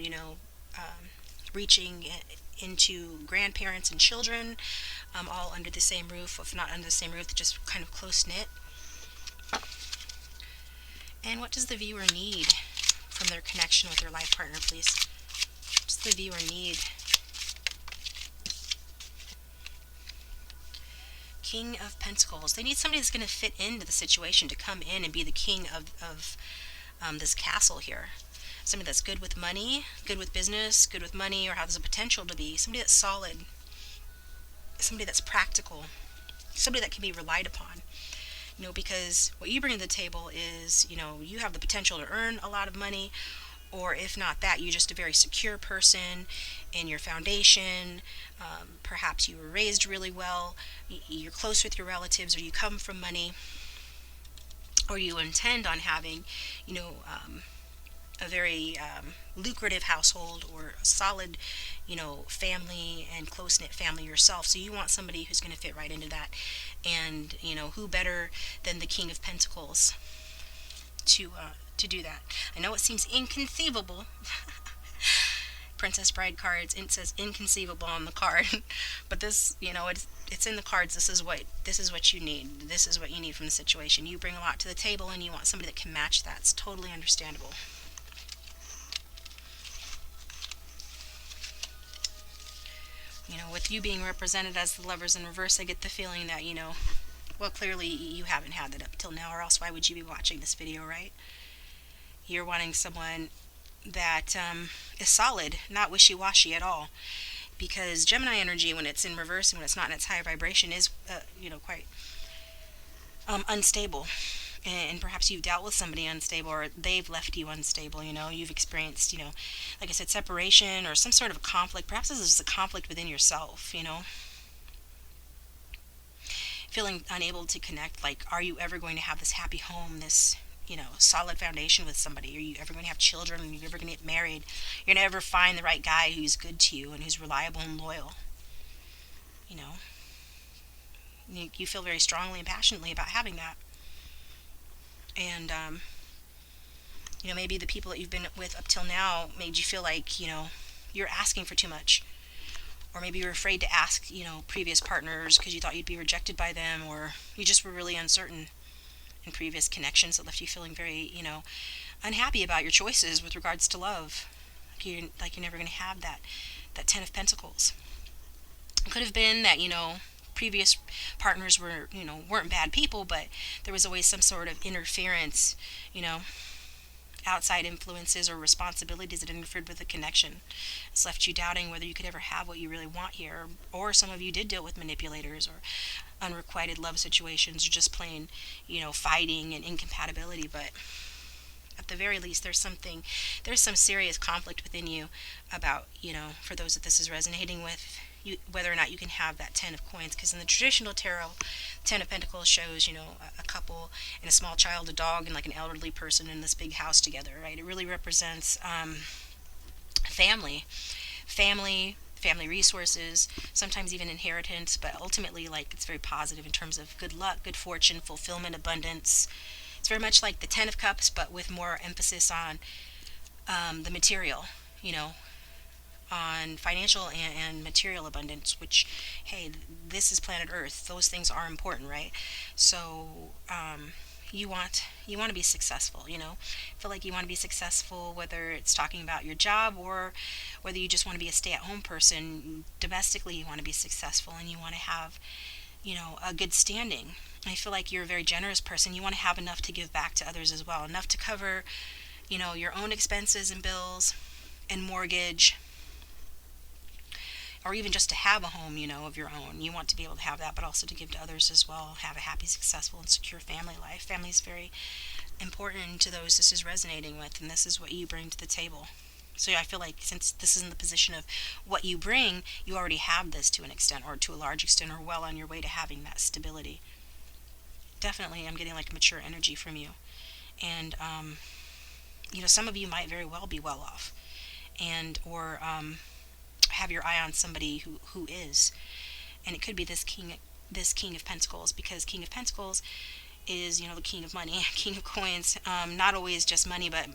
reaching into grandparents and children, all under the same roof, if not under the same roof, just kind of close knit. And what does the viewer need from their connection with their life partner, please? What does the viewer need? King of Pentacles. They need somebody that's going to fit into the situation, to come in and be the king of this castle here. Somebody that's good with money, good with business, good with money, or has the potential to be. Somebody that's solid. Somebody that's practical. Somebody that can be relied upon. Because what you bring to the table is, you have the potential to earn a lot of money, or if not that, you're just a very secure person in your foundation. Perhaps you were raised really well, you're close with your relatives, or you come from money, or you intend on having, a very lucrative household, or a solid, family and close-knit family yourself. So you want somebody who's going to fit right into that. And, who better than the King of Pentacles to do that? I know it seems inconceivable. Princess Bride cards, it says inconceivable on the card, but this, it's in the cards. This is what you need. This is what you need from the situation. You bring a lot to the table, and you want somebody that can match that. It's totally understandable. With you being represented as the Lovers in reverse, I get the feeling that, well, clearly you haven't had that up till now, or else why would you be watching this video, right? You're wanting someone that is solid, not wishy-washy at all. Because Gemini energy, when it's in reverse and when it's not in its high vibration, is, quite unstable. And perhaps you've dealt with somebody unstable, or they've left you unstable. You've experienced, like I said, separation or some sort of conflict. Perhaps this is a conflict within yourself, feeling unable to connect. Like, are you ever going to have this happy home, this, solid foundation with somebody? Are you ever going to have children? Are you ever going to get married? You're going to ever find the right guy who's good to you and who's reliable and loyal? You feel very strongly and passionately about having that. And, maybe the people that you've been with up till now made you feel like, you're asking for too much. Or maybe you're afraid to ask, previous partners because you thought you'd be rejected by them, or you just were really uncertain in previous connections that left you feeling very, unhappy about your choices with regards to love. Like you're never going to have that Ten of Pentacles. It could have been that, previous partners weren't bad people, but there was always some sort of interference, outside influences or responsibilities that interfered with the connection. It's left you doubting whether you could ever have what you really want here. Or some of you did deal with manipulators or unrequited love situations, or just plain, fighting and incompatibility. But at the very least, there's some serious conflict within you about, for those that this is resonating with, whether or not you can have that Ten of Coins. Because in the traditional tarot, Ten of Pentacles shows, a couple and a small child, a dog, and like an elderly person in this big house together, right? It really represents family, resources, sometimes even inheritance, but ultimately, like, it's very positive in terms of good luck, good fortune, fulfillment, abundance. It's very much like the Ten of Cups, but with more emphasis on the material, on financial and material abundance, which, hey, this is planet Earth. Those things are important, right? So you want to be successful, feel like you want to be successful, whether it's talking about your job or whether you just want to be a stay-at-home person. Domestically, you want to be successful, and you want to have, a good standing. I feel like you're a very generous person. You want to have enough to give back to others as well, enough to cover, your own expenses and bills and mortgage, or even just to have a home, of your own. You want to be able to have that, but also to give to others as well. Have a happy, successful, and secure family life. Family is very important to those this is resonating with, and this is what you bring to the table. So I feel like since this is in the position of what you bring, you already have this to an extent, or to a large extent, or well on your way to having that stability. Definitely, I'm getting like mature energy from you. And, some of you might very well be well off, and, or, have your eye on somebody who is. And it could be this King of Pentacles, because King of Pentacles is, the king of money, king of coins. Not always just money, but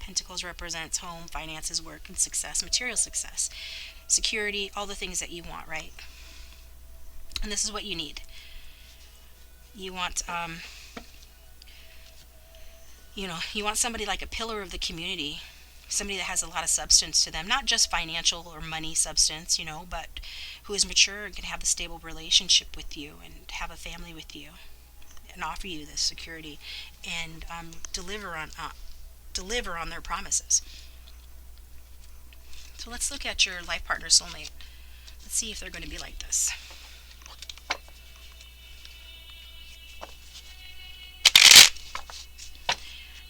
Pentacles represents home, finances, work, and success, material success, security, all the things that you want, right? And this is what you need. You want, you want somebody like a pillar of the community, somebody that has a lot of substance to them, not just financial or money substance, but who is mature and can have a stable relationship with you and have a family with you and offer you this security and deliver on their promises. So let's look at your life partner, soulmate. Let's see if they're going to be like this.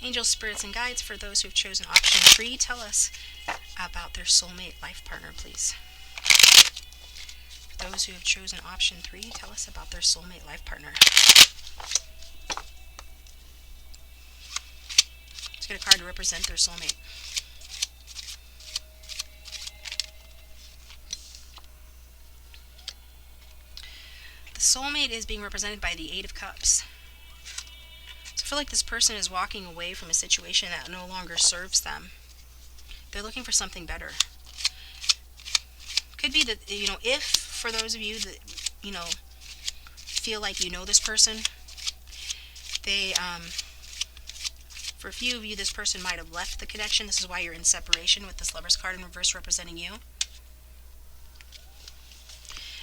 Angels, spirits, and guides, for those who have chosen option 3, tell us about their soulmate life partner, please. For those who have chosen option 3, tell us about their soulmate life partner. Let's get a card to represent their soulmate. The soulmate is being represented by the 8 of Cups. So I feel like this person is walking away from a situation that no longer serves them. They're looking for something better. Could be that, if for those of you that, feel like this person, they, for a few of you, this person might have left the connection. This is why you're in separation, with this Lover's card in reverse representing you.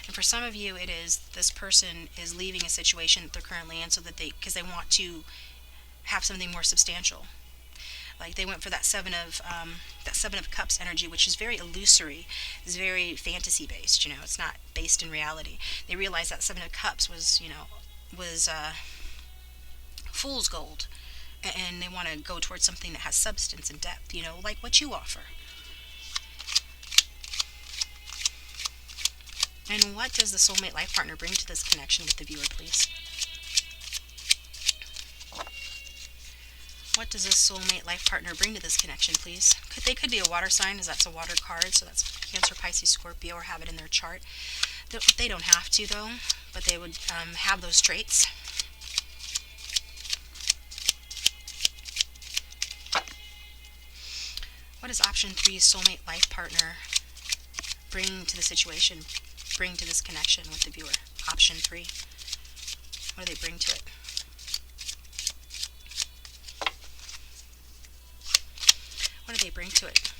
And for some of you, it is this person is leaving a situation that they're currently in, so that because they want to have something more substantial. Like they went for that seven of Cups energy, which is very illusory, is very fantasy based. It's not based in reality. They realized that 7 of Cups was fool's gold, and they want to go towards something that has substance and depth. Like what you offer. And what does the soulmate life partner bring to this connection with the viewer, please? What does this soulmate life partner bring to this connection, please? They could be a water sign, as that's a water card, so that's Cancer, Pisces, Scorpio, or have it in their chart. They don't have to, though, but they would have those traits. What does option 3's soulmate life partner bring to the situation, bring to this connection with the viewer? Option 3. What do they bring to it? What do they bring to it?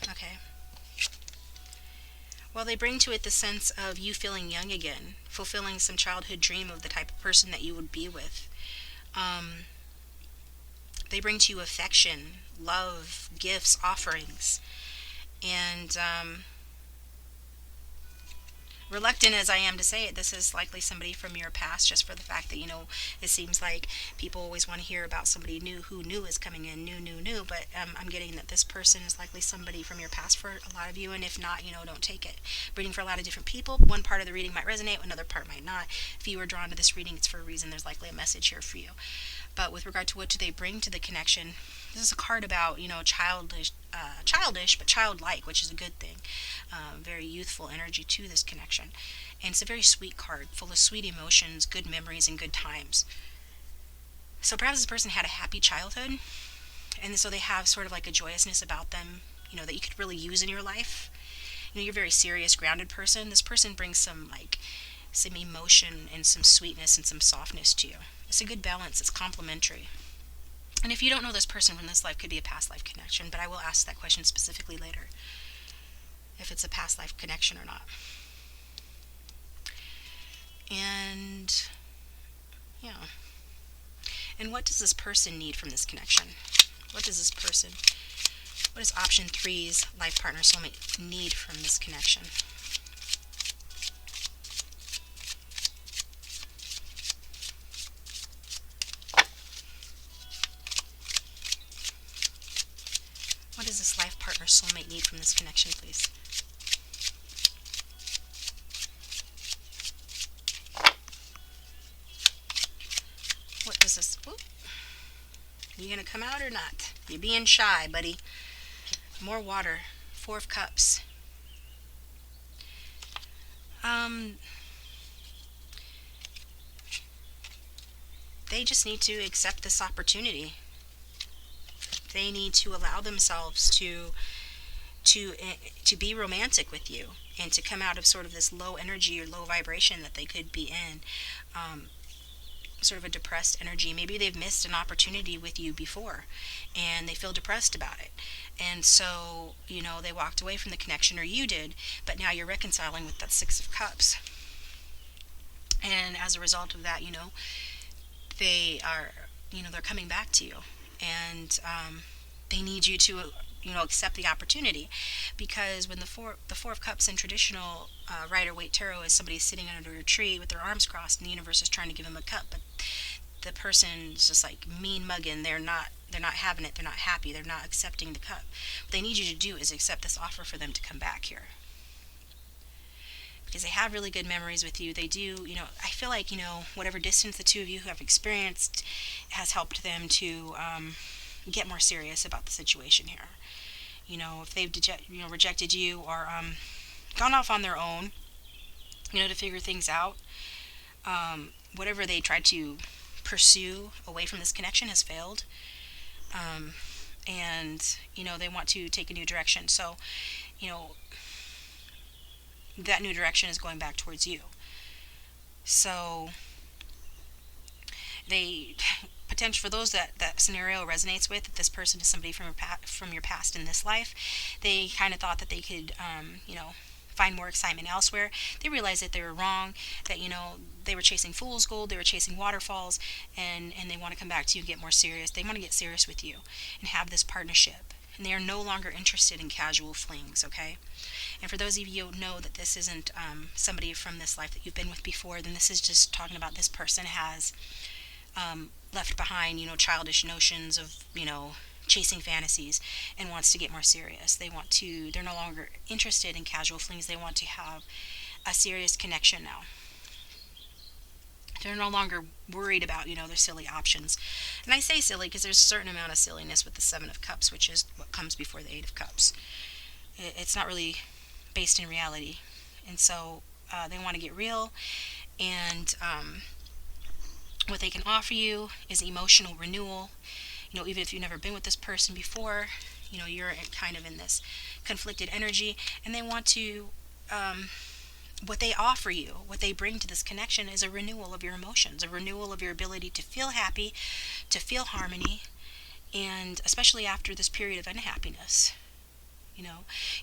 Okay. Well, they bring to it the sense of you feeling young again, fulfilling some childhood dream of the type of person that you would be with. They bring to you affection, love, gifts, offerings. And reluctant as I am to say it, this is likely somebody from your past, just for the fact that, it seems like people always want to hear about somebody new who new is coming in, new, but I'm getting that this person is likely somebody from your past for a lot of you, and if not, don't take it. Reading for a lot of different people. One part of the reading might resonate, another part might not. If you were drawn to this reading, it's for a reason. There's likely a message here for you. But with regard to what do they bring to the connection, this is a card about, childish but childlike, which is a good thing. Very youthful energy to this connection. And it's a very sweet card, full of sweet emotions, good memories, and good times. So perhaps this person had a happy childhood, and so they have sort of like a joyousness about them, that you could really use in your life. You're a very serious, grounded person. This person brings some emotion and some sweetness and some softness to you. It's a good balance. It's complementary. And if you don't know this person from this life, could be a past life connection, but I will ask that question specifically later, if it's a past life connection or not. And yeah. And what does this person need from this connection? What does option 3's life partner soulmate need from this connection? What does this life partner soulmate need from this connection, please? Oop. You gonna come out or not? You're being shy, buddy. More water. Four of Cups. Um, they just need to accept this opportunity. They need to allow themselves to to be romantic with you and to come out of sort of this low energy or low vibration that they could be in. Um, Sort of a depressed energy. Maybe they've missed an opportunity with you before and they feel depressed about it. And so, they walked away from the connection, or you did, but now you're reconciling with that Six of Cups. And as a result of that, they are, they're coming back to you. And they need you to accept the opportunity, because when the four of Cups in traditional Rider-Waite tarot is somebody sitting under a tree with their arms crossed and the universe is trying to give them a cup, but the person's just like mean mugging. They're not having it. They're not happy. They're not accepting the cup. What they need you to do is accept this offer for them to come back here, because they have really good memories with you. They do. I feel like whatever distance the two of you have experienced has helped them to get more serious about the situation here. If they've rejected you or gone off on their own, to figure things out, whatever they tried to pursue away from this connection has failed, and they want to take a new direction. So, that new direction is going back towards you. So they potential for those that scenario resonates with, if this person is somebody from your past in this life, they kind of thought that they could find more excitement elsewhere. They realized that they were wrong, that they were chasing fool's gold, they were chasing waterfalls, and they want to come back to you and get more serious. They want to get serious with you and have this partnership, and they are no longer interested in casual flings. Okay. And for those of you who know that this isn't somebody from this life that you've been with before, then this is just talking about this person has left behind, childish notions of, chasing fantasies, and wants to get more serious. They're no longer interested in casual flings. They want to have a serious connection now. They're no longer worried about, their silly options. And I say silly because there's a certain amount of silliness with the Seven of Cups, which is what comes before the Eight of Cups. It's not really based in reality. And so they want to get real, and what they can offer you is emotional renewal. Even if you've never been with this person before, you're kind of in this conflicted energy, and they want to, what they offer you, what they bring to this connection is a renewal of your emotions, a renewal of your ability to feel happy, to feel harmony, and especially after this period of unhappiness. You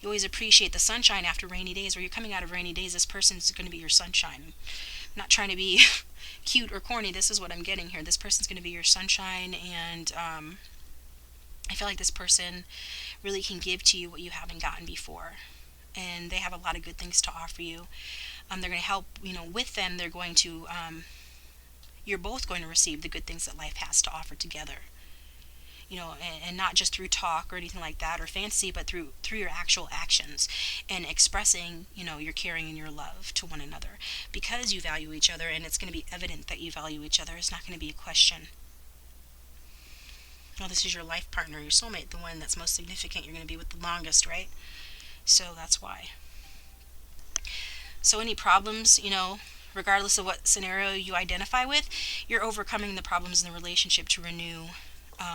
always appreciate the sunshine after rainy days, or you're coming out of rainy days. This person's going to be your sunshine. I'm not trying to be cute or corny. This is what I'm getting here. This person's going to be your sunshine, and I feel like this person really can give to you what you haven't gotten before, and they have a lot of good things to offer you. They're going to help. With them, they're going to. You're both going to receive the good things that life has to offer together. And not just through talk or anything like that or fantasy, but through your actual actions and expressing, your caring and your love to one another, because you value each other, and it's going to be evident that you value each other. It's not going to be a question. Well, this is your life partner, your soulmate, the one that's most significant. You're going to be with the longest, right? So that's why. So any problems, regardless of what scenario you identify with, you're overcoming the problems in the relationship to renew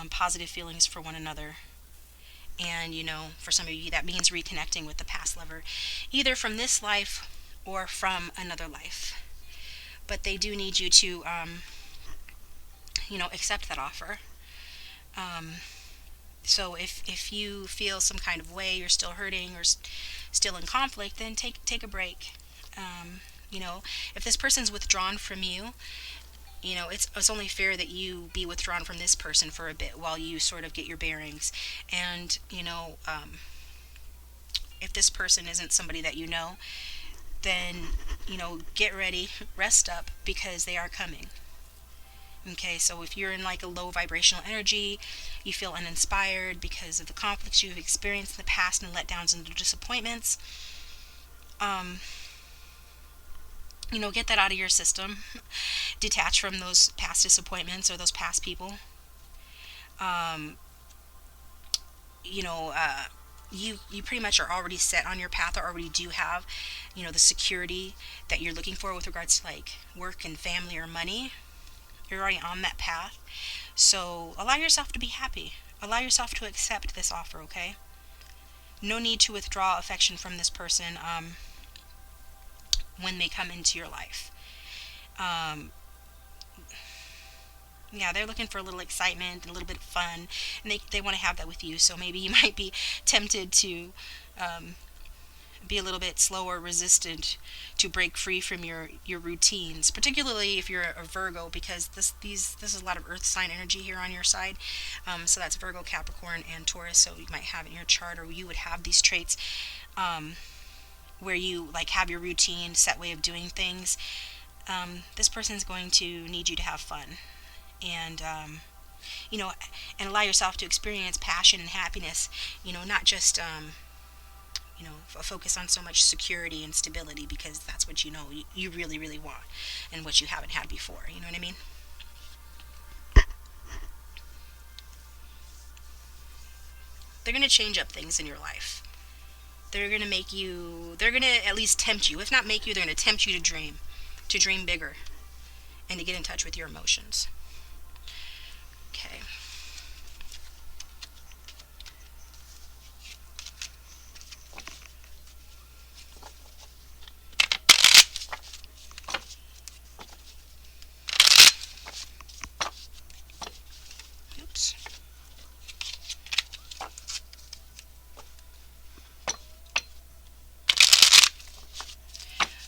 positive feelings for one another. And for some of you, that means reconnecting with the past lover, either from this life or from another life. But they do need you to accept that offer. So if you feel some kind of way, you're still hurting or still in conflict, then take a break. If this person's withdrawn from you, it's only fair that you be withdrawn from this person for a bit while you sort of get your bearings. And, if this person isn't somebody that then, get ready, rest up, because they are coming. Okay, so if you're in like a low vibrational energy, you feel uninspired because of the conflicts you've experienced in the past and letdowns and disappointments, Get that out of your system. Detach from those past disappointments or those past people. Um, you know, uh, you pretty much are already set on your path, or already do have, the security that you're looking for with regards to like work and family or money. You're already on that path. So allow yourself to be happy. Allow yourself to accept this offer, okay? No need to withdraw affection from this person when they come into your life. Um, yeah, they're looking for a little excitement and a little bit of fun, and they want to have that with you. So maybe you might be tempted to um, be a little bit slower, resistant to break free from your routines, particularly if you're a Virgo, because this is a lot of Earth sign energy here on your side. So that's Virgo, Capricorn, and Taurus. So you might have it in your chart, or you would have these traits um, where you like have your routine, set way of doing things. This person is going to need you to have fun, and you know, and allow yourself to experience passion and happiness. Not just focus on so much security and stability, because that's what you really, really want, and what you haven't had before. You know what I mean? They're going to change up things in your life. They're going to at least tempt you. If not make you, they're going to tempt you to dream bigger, and to get in touch with your emotions. Okay. Oops.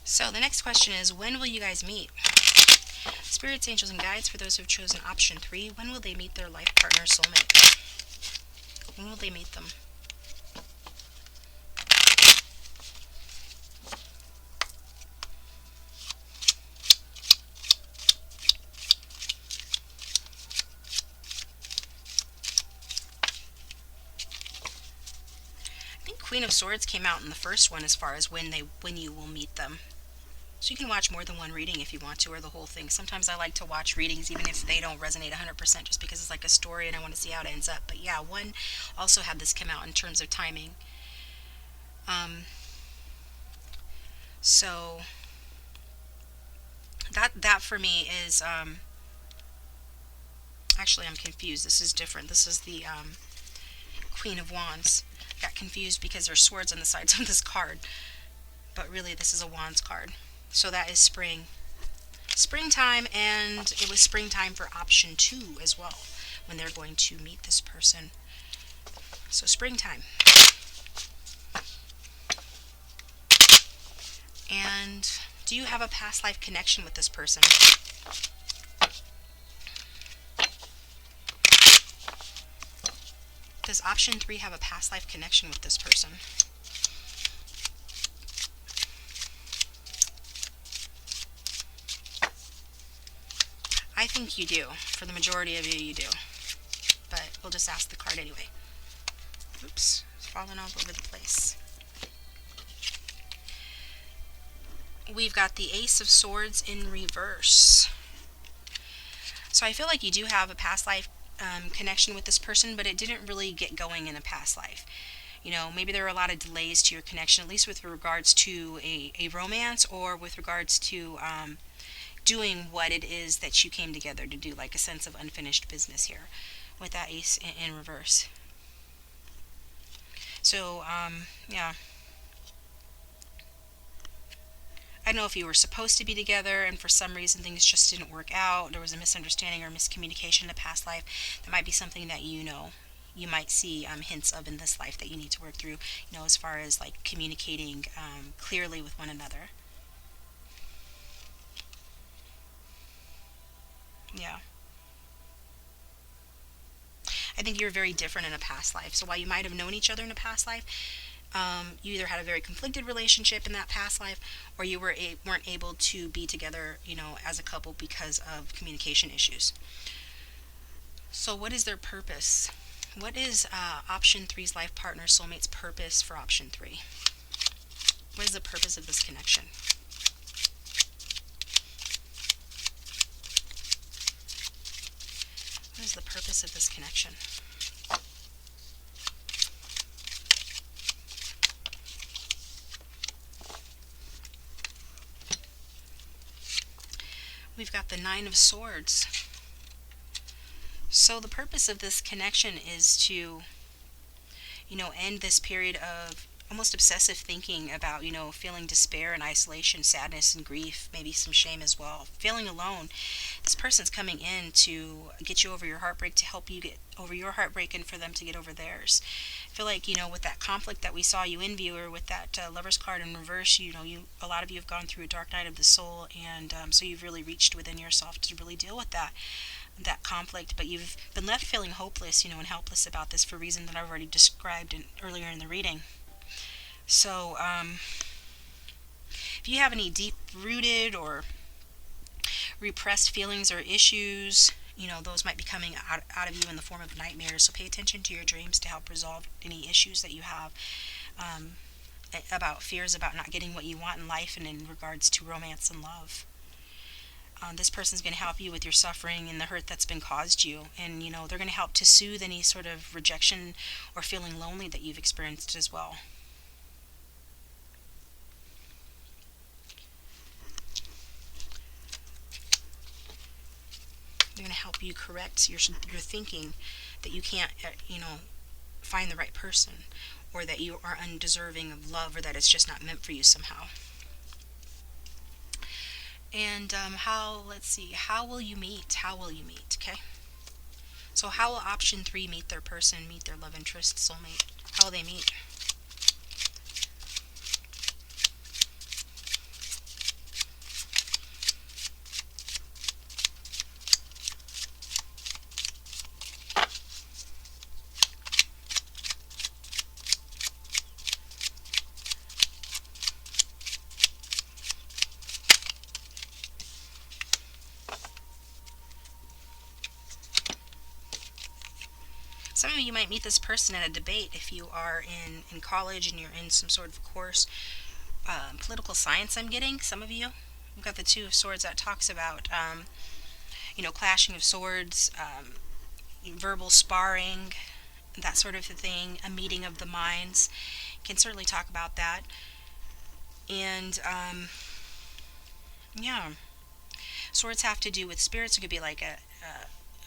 So the next question is, when will you guys meet? Spirits, angels, and guides, for those who have chosen option 3, when will they meet their life partner, soulmate? When will they meet them? I think Queen of Swords came out in the first one as far as when you will meet them. So you can watch more than one reading if you want to, or the whole thing. Sometimes I like to watch readings even if they don't resonate 100%, just because it's like a story and I want to see how it ends up. But yeah, one also had this come out in terms of timing. So that for me is actually, I'm confused. This is different. This is the Queen of Wands. Got confused because there's swords on the sides of this card, but really this is a Wands card. So that is springtime, and it was springtime for option 2 as well, when they're going to meet this person. So springtime. And do you have a past life connection with this person? Does option 3 have a past life connection with this person? I think you do. For the majority of you, you do. But we'll just ask the card anyway. Oops, it's falling all over the place. We've got the Ace of Swords in reverse. So I feel like you do have a past life connection with this person, but it didn't really get going in a past life. Maybe there are a lot of delays to your connection, at least with regards to a romance, or with regards to doing what it is that you came together to do, like a sense of unfinished business here with that Ace in reverse. So, yeah. I don't know if you were supposed to be together and for some reason things just didn't work out. There was a misunderstanding or miscommunication in a past life. That might be something that you might see hints of in this life that you need to work through, as far as like communicating clearly with one another. Yeah. I think you're very different in a past life. So while you might have known each other in a past life, you either had a very conflicted relationship in that past life, or you weren't able to be together, as a couple because of communication issues. So what is their purpose? What is option 3's life partner soulmate's purpose for option 3? What is the purpose of this connection? What is the purpose of this connection? We've got the Nine of Swords. So the purpose of this connection is to, end this period of almost obsessive thinking about, feeling despair and isolation, sadness and grief, maybe some shame as well, feeling alone. This person's coming in to get you over your heartbreak, to help you get over your heartbreak and for them to get over theirs. I feel like, with that conflict that we saw you in, viewer, with that Lover's card in reverse, a lot of you have gone through a dark night of the soul, and so you've really reached within yourself to really deal with that conflict, but you've been left feeling hopeless, and helpless about this for reasons that I've already described earlier in the reading. So, if you have any deep-rooted or repressed feelings or issues, those might be coming out of you in the form of nightmares. So pay attention to your dreams to help resolve any issues that you have, about fears about not getting what you want in life and in regards to romance and love. This person's going to help you with your suffering and the hurt that's been caused you. And, they're going to help to soothe any sort of rejection or feeling lonely that you've experienced as well. They're going to help you correct your thinking that you can't, find the right person, or that you are undeserving of love, or that it's just not meant for you somehow. And let's see, how will you meet? Okay? So how will option 3 meet their person, meet their love interest, soulmate? How will they meet? Some of you might meet this person at a debate if you are in college and you're in some sort of course. Political science, I'm getting. Some of you. We've got the Two of Swords that talks about, clashing of swords, verbal sparring, that sort of thing, a meeting of the minds. Can certainly talk about that. And, yeah. Swords have to do with spirits. It could be like a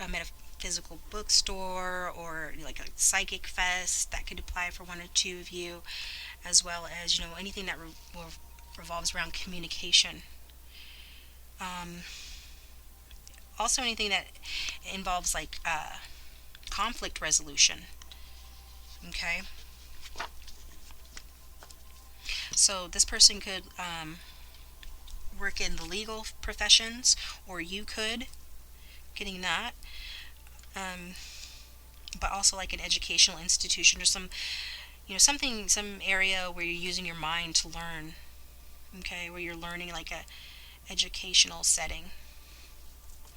metaphysical bookstore, or like a psychic fest that could apply for one or two of you, as well as, anything that revolves around communication. Also anything that involves like conflict resolution. Okay? So this person could work in the legal professions, or you could, getting that. But also like an educational institution, or some area where you're using your mind to learn. Okay, where you're learning, like a educational setting.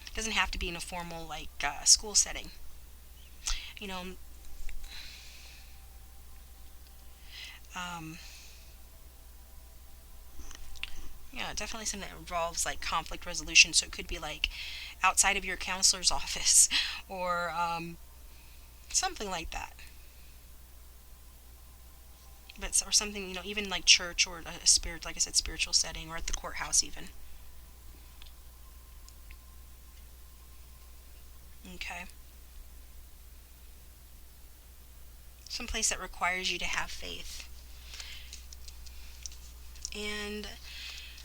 It doesn't have to be in a formal like school setting. Yeah, definitely something that involves like conflict resolution. So it could be like outside of your counselor's office, or something like that. Or something, even like church, or a spirit, like I said, spiritual setting, or at the courthouse even. Okay. Some place that requires you to have faith. And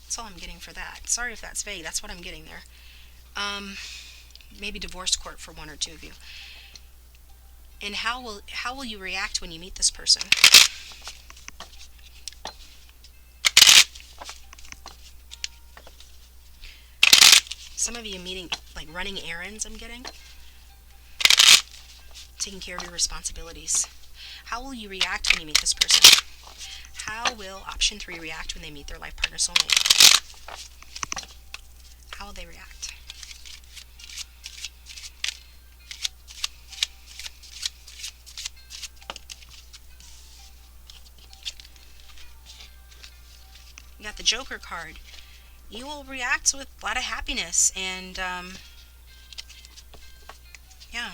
that's all I'm getting for that. Sorry if that's vague. That's what I'm getting there. Maybe divorce court for one or two of you. And how will you react when you meet this person? Some of you meeting, like running errands, I'm getting. Taking care of your responsibilities. How will you react when you meet this person? How will option 3 react when they meet their life partner soulmate? How will they react? You got the Joker card. You will react with a lot of happiness, and yeah,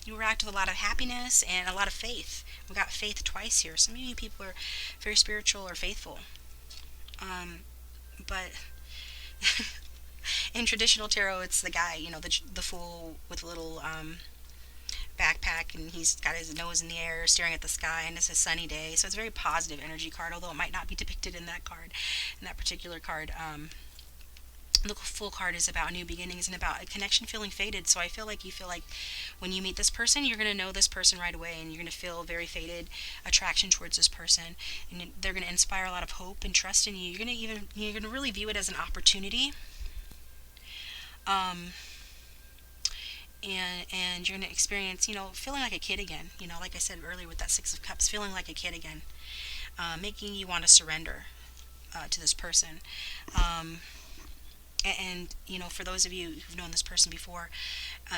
You react with a lot of happiness and a lot of faith. We got faith twice here. Some of you people are very spiritual or faithful. But in traditional tarot, it's the guy, the fool with a little backpack, and he's got his nose in the air staring at the sky, and it's a sunny day. So it's a very positive energy card, although it might not be depicted in that card, in that particular card. The Fool card is about new beginnings and about a connection feeling faded. So I feel like you feel like when you meet this person, you're going to know this person right away, and you're going to feel very faded attraction towards this person, and they're going to inspire a lot of hope and trust in you. You're going to really view it as an opportunity. And you're going to experience, feeling like a kid again. Like I said earlier with that Six of Cups, feeling like a kid again, making you want to surrender to this person. And for those of you who've known this person before,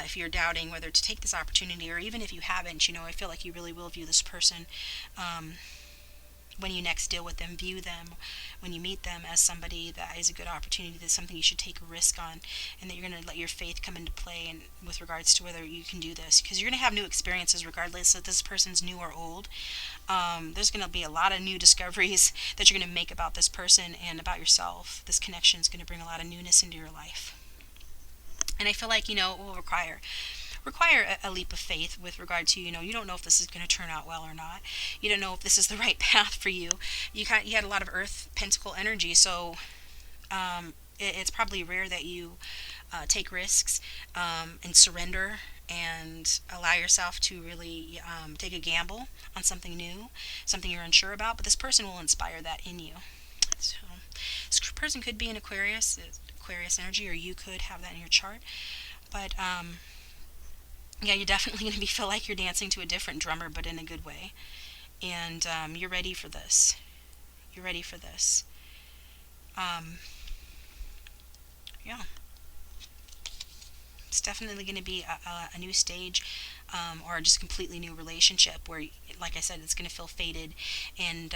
if you're doubting whether to take this opportunity, or even if you haven't, I feel like you really will view this person, when you next deal with them, view them when you meet them as somebody that is a good opportunity, that's something you should take a risk on, and that you're going to let your faith come into play and with regards to whether you can do this, because you're going to have new experiences regardless if this person's new or old. There's going to be a lot of new discoveries that you're going to make about this person and about yourself. This connection is going to bring a lot of newness into your life, and I feel like it will require a leap of faith with regard to, you don't know if this is going to turn out well or not. You don't know if this is the right path for you. You had a lot of Earth Pentacle energy, so it's probably rare that you take risks and surrender and allow yourself to really take a gamble on something new, something you're unsure about. But this person will inspire that in you. So this person could be an Aquarius energy, or you could have that in your chart. But yeah, you're definitely going to feel like you're dancing to a different drummer, but in a good way. And you're ready for this. You're ready for this. Yeah. It's definitely going to be a new stage, or just a completely new relationship where, like I said, it's going to feel faded and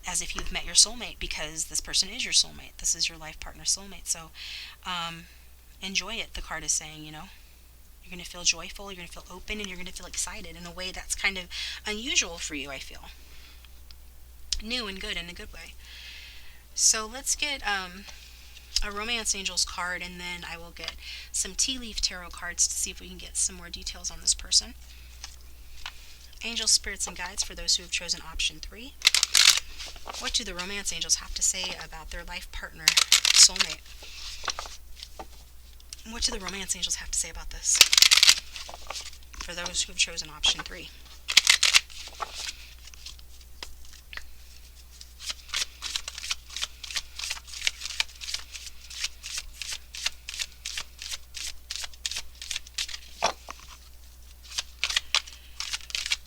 as if you've met your soulmate, because this person is your soulmate. This is your life partner soulmate. So enjoy it, the card is saying, You're going to feel joyful, you're going to feel open, and you're going to feel excited in a way that's kind of unusual for you, I feel. New and good in a good way. So let's get a Romance Angels card, and then I will get some Tea Leaf Tarot cards to see if we can get some more details on this person. Angels, Spirits, and Guides for those who have chosen option 3. What do the Romance Angels have to say about their life partner, soulmate? What do the Romance Angels have to say about this for those who have chosen option 3?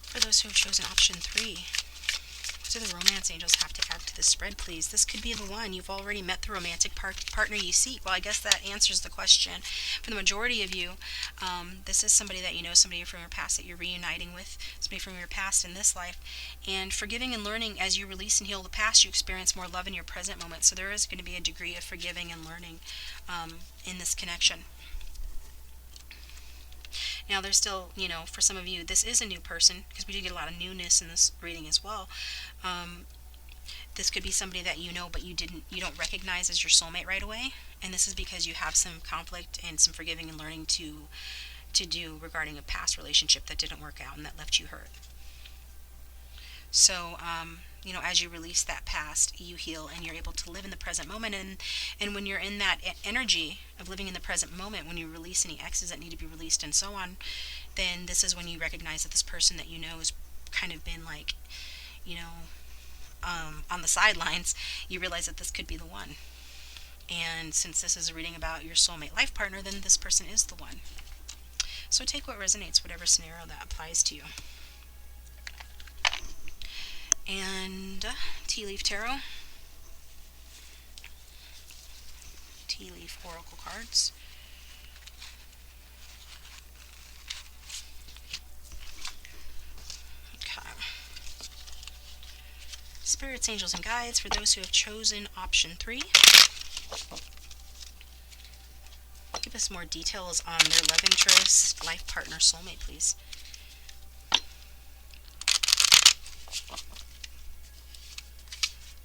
For those who have chosen option 3, what do the Romance Angels have to add to this spread, please? This could be the one. You've already met the romantic partner you seek. Well, I guess that answers the question. For the majority of you, this is somebody that you know, somebody from your past that you're reuniting with, somebody from your past in this life. And forgiving and learning, as you release and heal the past, you experience more love in your present moment. So there is going to be a degree of forgiving and learning in this connection. Now, there's still, for some of you, this is a new person, because we do get a lot of newness in this reading as well. This could be somebody that you know, but you don't recognize as your soulmate right away. And this is because you have some conflict and some forgiving and learning to do regarding a past relationship that didn't work out and that left you hurt. So, as you release that past, you heal and you're able to live in the present moment. And when you're in that energy of living in the present moment, when you release any exes that need to be released and so on, then this is when you recognize that this person that you know has kind of been like, on the sidelines. You realize that this could be the one. And since this is a reading about your soulmate life partner, then this person is the one. So take what resonates, whatever scenario that applies to you. And Tea Leaf Tarot. Tea Leaf Oracle cards. Okay. Spirits, Angels, and Guides for those who have chosen option 3. Give us more details on their love interest, life partner, soulmate, please.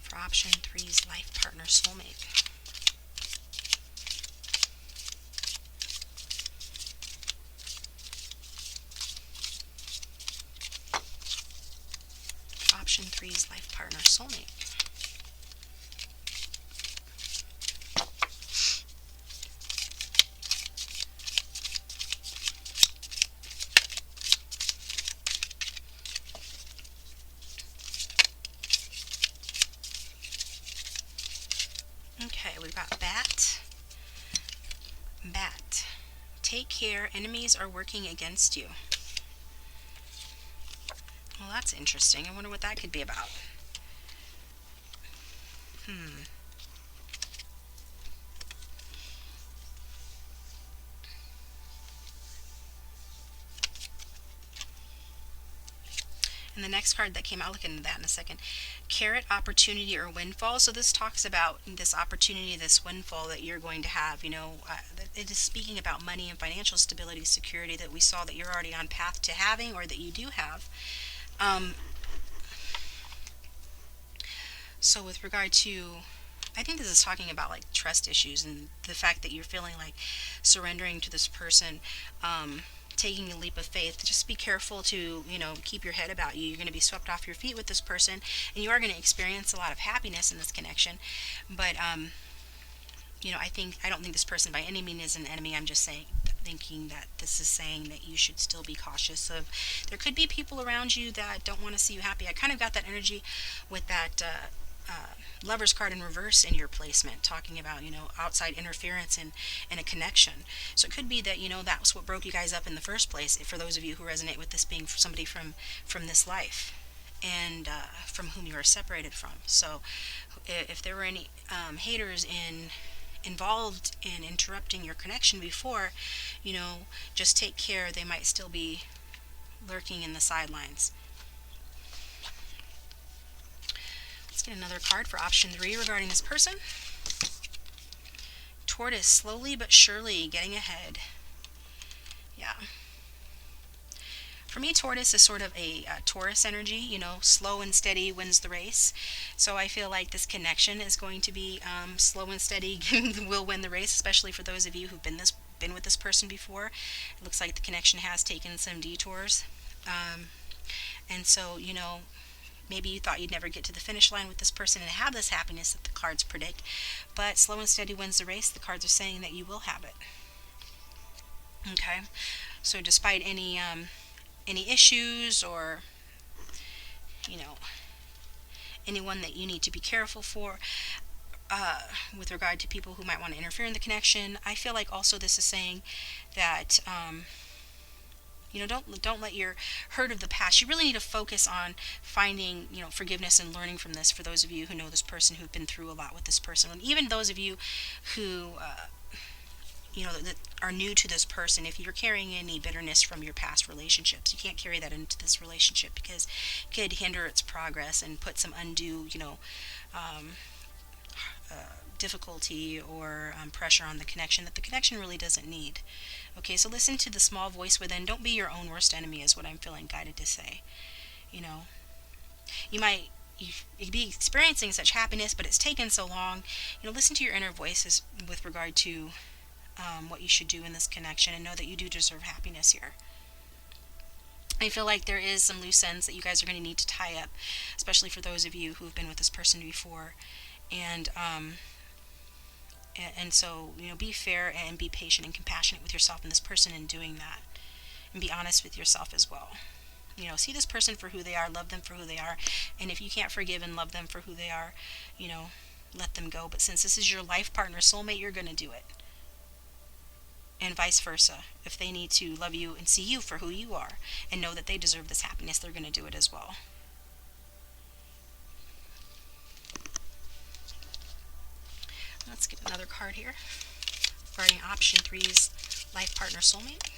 For option three's life partner soulmate. For option three's life partner soulmate. Okay, we've got bat. Bat. Take care, enemies are working against you. Well, that's interesting. I wonder what that could be about. And the next card that came out, I'll look into that in a second. Carrot, opportunity, or windfall. So this talks about this opportunity, this windfall that you're going to have. It is speaking about money and financial stability, security that we saw that you're already on path to having, or that you do have. So with regard to, I think this is talking about like trust issues and the fact that you're feeling like surrendering to this person, taking a leap of faith. Just be careful to, keep your head about you. You're going to be swept off your feet with this person, and you are going to experience a lot of happiness in this connection. But, I don't think this person by any means is an enemy. I'm just thinking that this is saying that you should still be cautious of, there could be people around you that don't want to see you happy. I kind of got that energy with that, Lover's card in reverse in your placement, talking about, outside interference in a connection. So it could be that, that was what broke you guys up in the first place, for those of you who resonate with this being somebody from this life, and from whom you are separated from. So if there were any haters involved in interrupting your connection before, just take care. They might still be lurking in the sidelines. Let's get another card for option 3 regarding this person. Tortoise, slowly but surely getting ahead. Yeah. For me, Tortoise is sort of a Taurus energy, slow and steady wins the race. So I feel like this connection is going to be slow and steady will win the race, especially for those of you who've been with this person before. It looks like the connection has taken some detours. And so, maybe you thought you'd never get to the finish line with this person and have this happiness that the cards predict. But slow and steady wins the race. The cards are saying that you will have it. Okay? So despite any issues, or, anyone that you need to be careful for, with regard to people who might want to interfere in the connection, I feel like also this is saying that, don't let your hurt of the past. You really need to focus on finding, forgiveness and learning from this. For those of you who know this person, who've been through a lot with this person, and even those of you who, that are new to this person, if you're carrying any bitterness from your past relationships, you can't carry that into this relationship, because it could hinder its progress and put some undue, difficulty or pressure on the connection that the connection really doesn't need. Okay, so listen to the small voice within. Don't be your own worst enemy, is what I'm feeling guided to say. You might be experiencing such happiness, but it's taken so long. Listen to your inner voices with regard to what you should do in this connection, and know that you do deserve happiness here. I feel like there is some loose ends that you guys are going to need to tie up, especially for those of you who have been with this person before. And so, be fair and be patient and compassionate with yourself and this person in doing that. And be honest with yourself as well. See this person for who they are, love them for who they are. And if you can't forgive and love them for who they are, let them go. But since this is your life partner, soulmate, you're going to do it. And vice versa. If they need to love you and see you for who you are and know that they deserve this happiness, they're going to do it as well. Let's get another card here regarding option 3's life partner soulmate.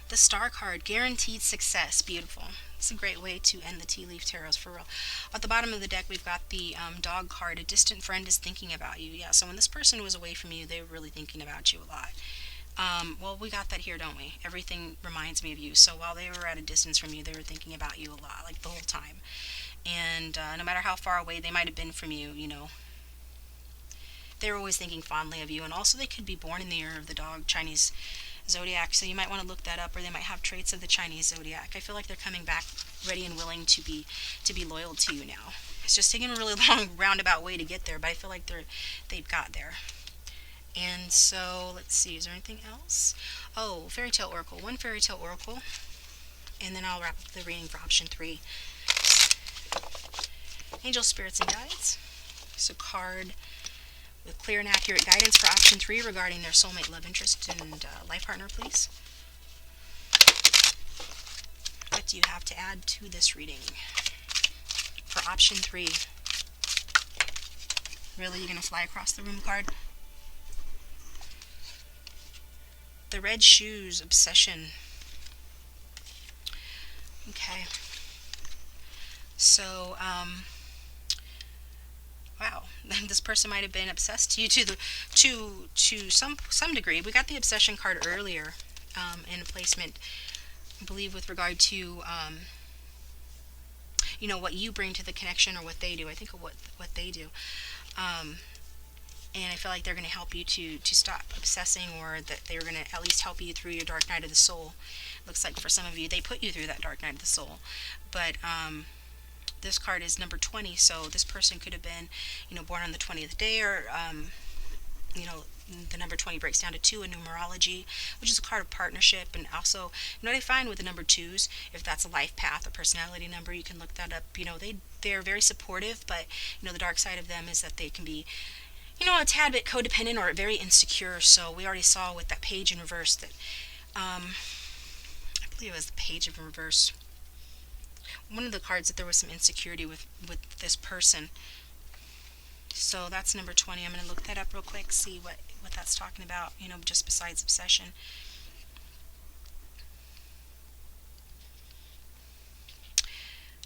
The Star card, guaranteed success. Beautiful. It's a great way to end the tea leaf tarots, for real. At the bottom of the deck, we've got the dog card. A distant friend is thinking about you. Yeah, so when this person was away from you, they were really thinking about you a lot. Well, we got that here, don't we? Everything reminds me of you. So while they were at a distance from you, they were thinking about you a lot, like the whole time. And no matter how far away they might have been from you, they were always thinking fondly of you. And also, they could be born in the year of the dog, Chinese zodiac. So you might want to look that up, or they might have traits of the Chinese zodiac. I feel like they're coming back ready and willing to be loyal to you now. It's just taking a really long roundabout way to get there, but I feel like they've got there. And so let's see, is there anything else? Oh, fairy tale oracle. One fairy tale oracle, and then I'll wrap up the reading for option 3. Angel, spirits, and guides. So card with clear and accurate guidance for option 3 regarding their soulmate, love interest, and life partner, please. What do you have to add to this reading for option 3? Really, you're going to fly across the room card? The red shoes, obsession. Okay. So, wow, this person might have been obsessed to you to some degree. We got the obsession card earlier in a placement, I believe, with regard to what you bring to the connection or what they do. I think of what they do. And I feel like they're going to help you to stop obsessing, or that they're going to at least help you through your dark night of the soul. Looks like for some of you, they put you through that dark night of the soul. But this card is number 20, so this person could have been, born on the 20th day, or, the number 20 breaks down to 2 in numerology, which is a card of partnership. And also, what I find with the number 2s, if that's a life path or personality number, you can look that up. They're very supportive, but, the dark side of them is that they can be, a tad bit codependent or very insecure. So we already saw with that page in reverse that, I believe it was the page in reverse, one of the cards, that there was some insecurity with this person. So that's number 20. I'm going to look that up real quick, see what that's talking about, just besides obsession.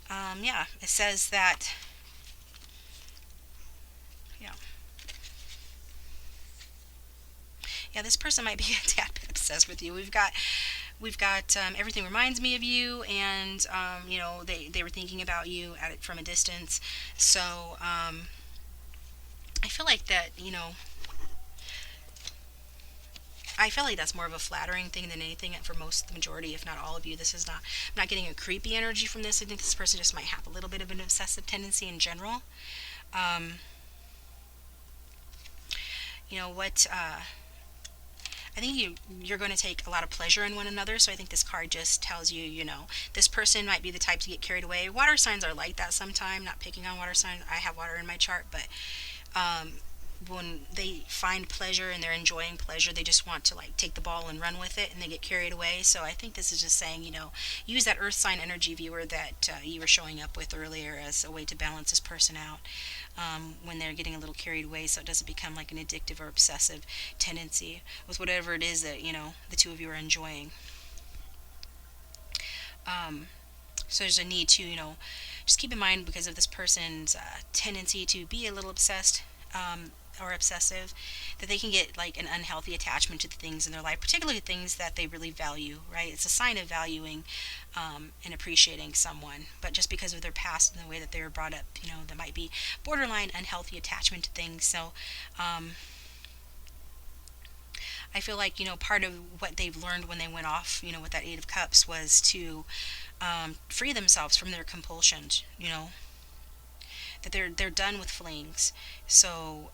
Yeah, it says that, yeah, this person might be a tad bit obsessed with you. We've got everything reminds me of you, and they were thinking about you from a distance. So I feel like that, I feel like that's more of a flattering thing than anything for the majority, if not all of you. I'm not getting a creepy energy from this. I think this person just might have a little bit of an obsessive tendency in general. I think you're going to take a lot of pleasure in one another. So I think this card just tells you, this person might be the type to get carried away. Water signs are like that sometimes. Not picking on water signs. I have water in my chart, but when they find pleasure and they're enjoying pleasure, they just want to take the ball and run with it, and they get carried away. So I think this is just saying, use that earth sign energy, viewer, that you were showing up with earlier, as a way to balance this person out when they're getting a little carried away, so it doesn't become like an addictive or obsessive tendency with whatever it is that the two of you are enjoying. So there's a need to just keep in mind, because of this person's tendency to be a little obsessed or obsessive, that they can get an unhealthy attachment to the things in their life, particularly things that they really value, right? It's a sign of valuing and appreciating someone, but just because of their past and the way that they were brought up, there might be borderline unhealthy attachment to things. So I feel like part of what they've learned when they went off with that 8 of Cups was to free themselves from their compulsions, that they're done with flings. So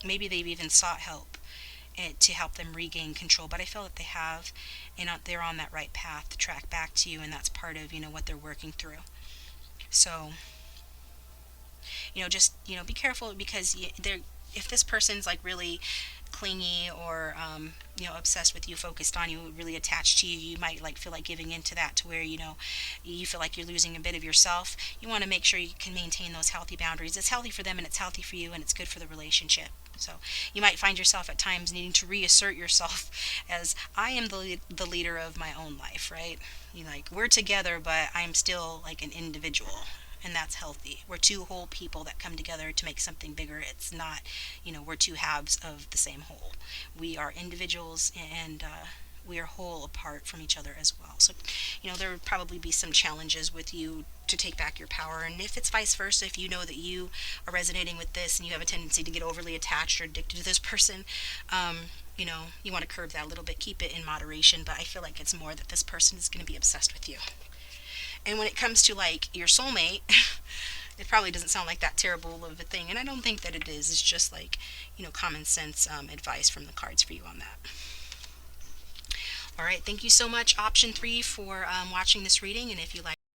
maybe they've even sought help to help them regain control, but I feel that they have, and they're on that right path to track back to you, and that's part of what they're working through. So just be careful, because if this person's really clingy or obsessed with you, focused on you, really attached to you, you might feel like giving into that, to where you feel like you're losing a bit of yourself. You want to make sure you can maintain those healthy boundaries. It's healthy for them, and it's healthy for you, and it's good for the relationship. So you might find yourself at times needing to reassert yourself as, I am the leader of my own life, right? We're together, but I'm still an individual, and that's healthy. We're two whole people that come together to make something bigger. It's not, we're two halves of the same whole. We are individuals, and we are whole apart from each other as well. So, there would probably be some challenges with you to take back your power. And if it's vice versa, if you know that you are resonating with this and you have a tendency to get overly attached or addicted to this person, you want to curb that a little bit, keep it in moderation. But I feel like it's more that this person is going to be obsessed with you. And when it comes to like your soulmate, it probably doesn't sound like that terrible of a thing. And I don't think that it is. It's just like, common sense advice from the cards for you on that. All right, thank you so much, option 3, for watching this reading. And if you like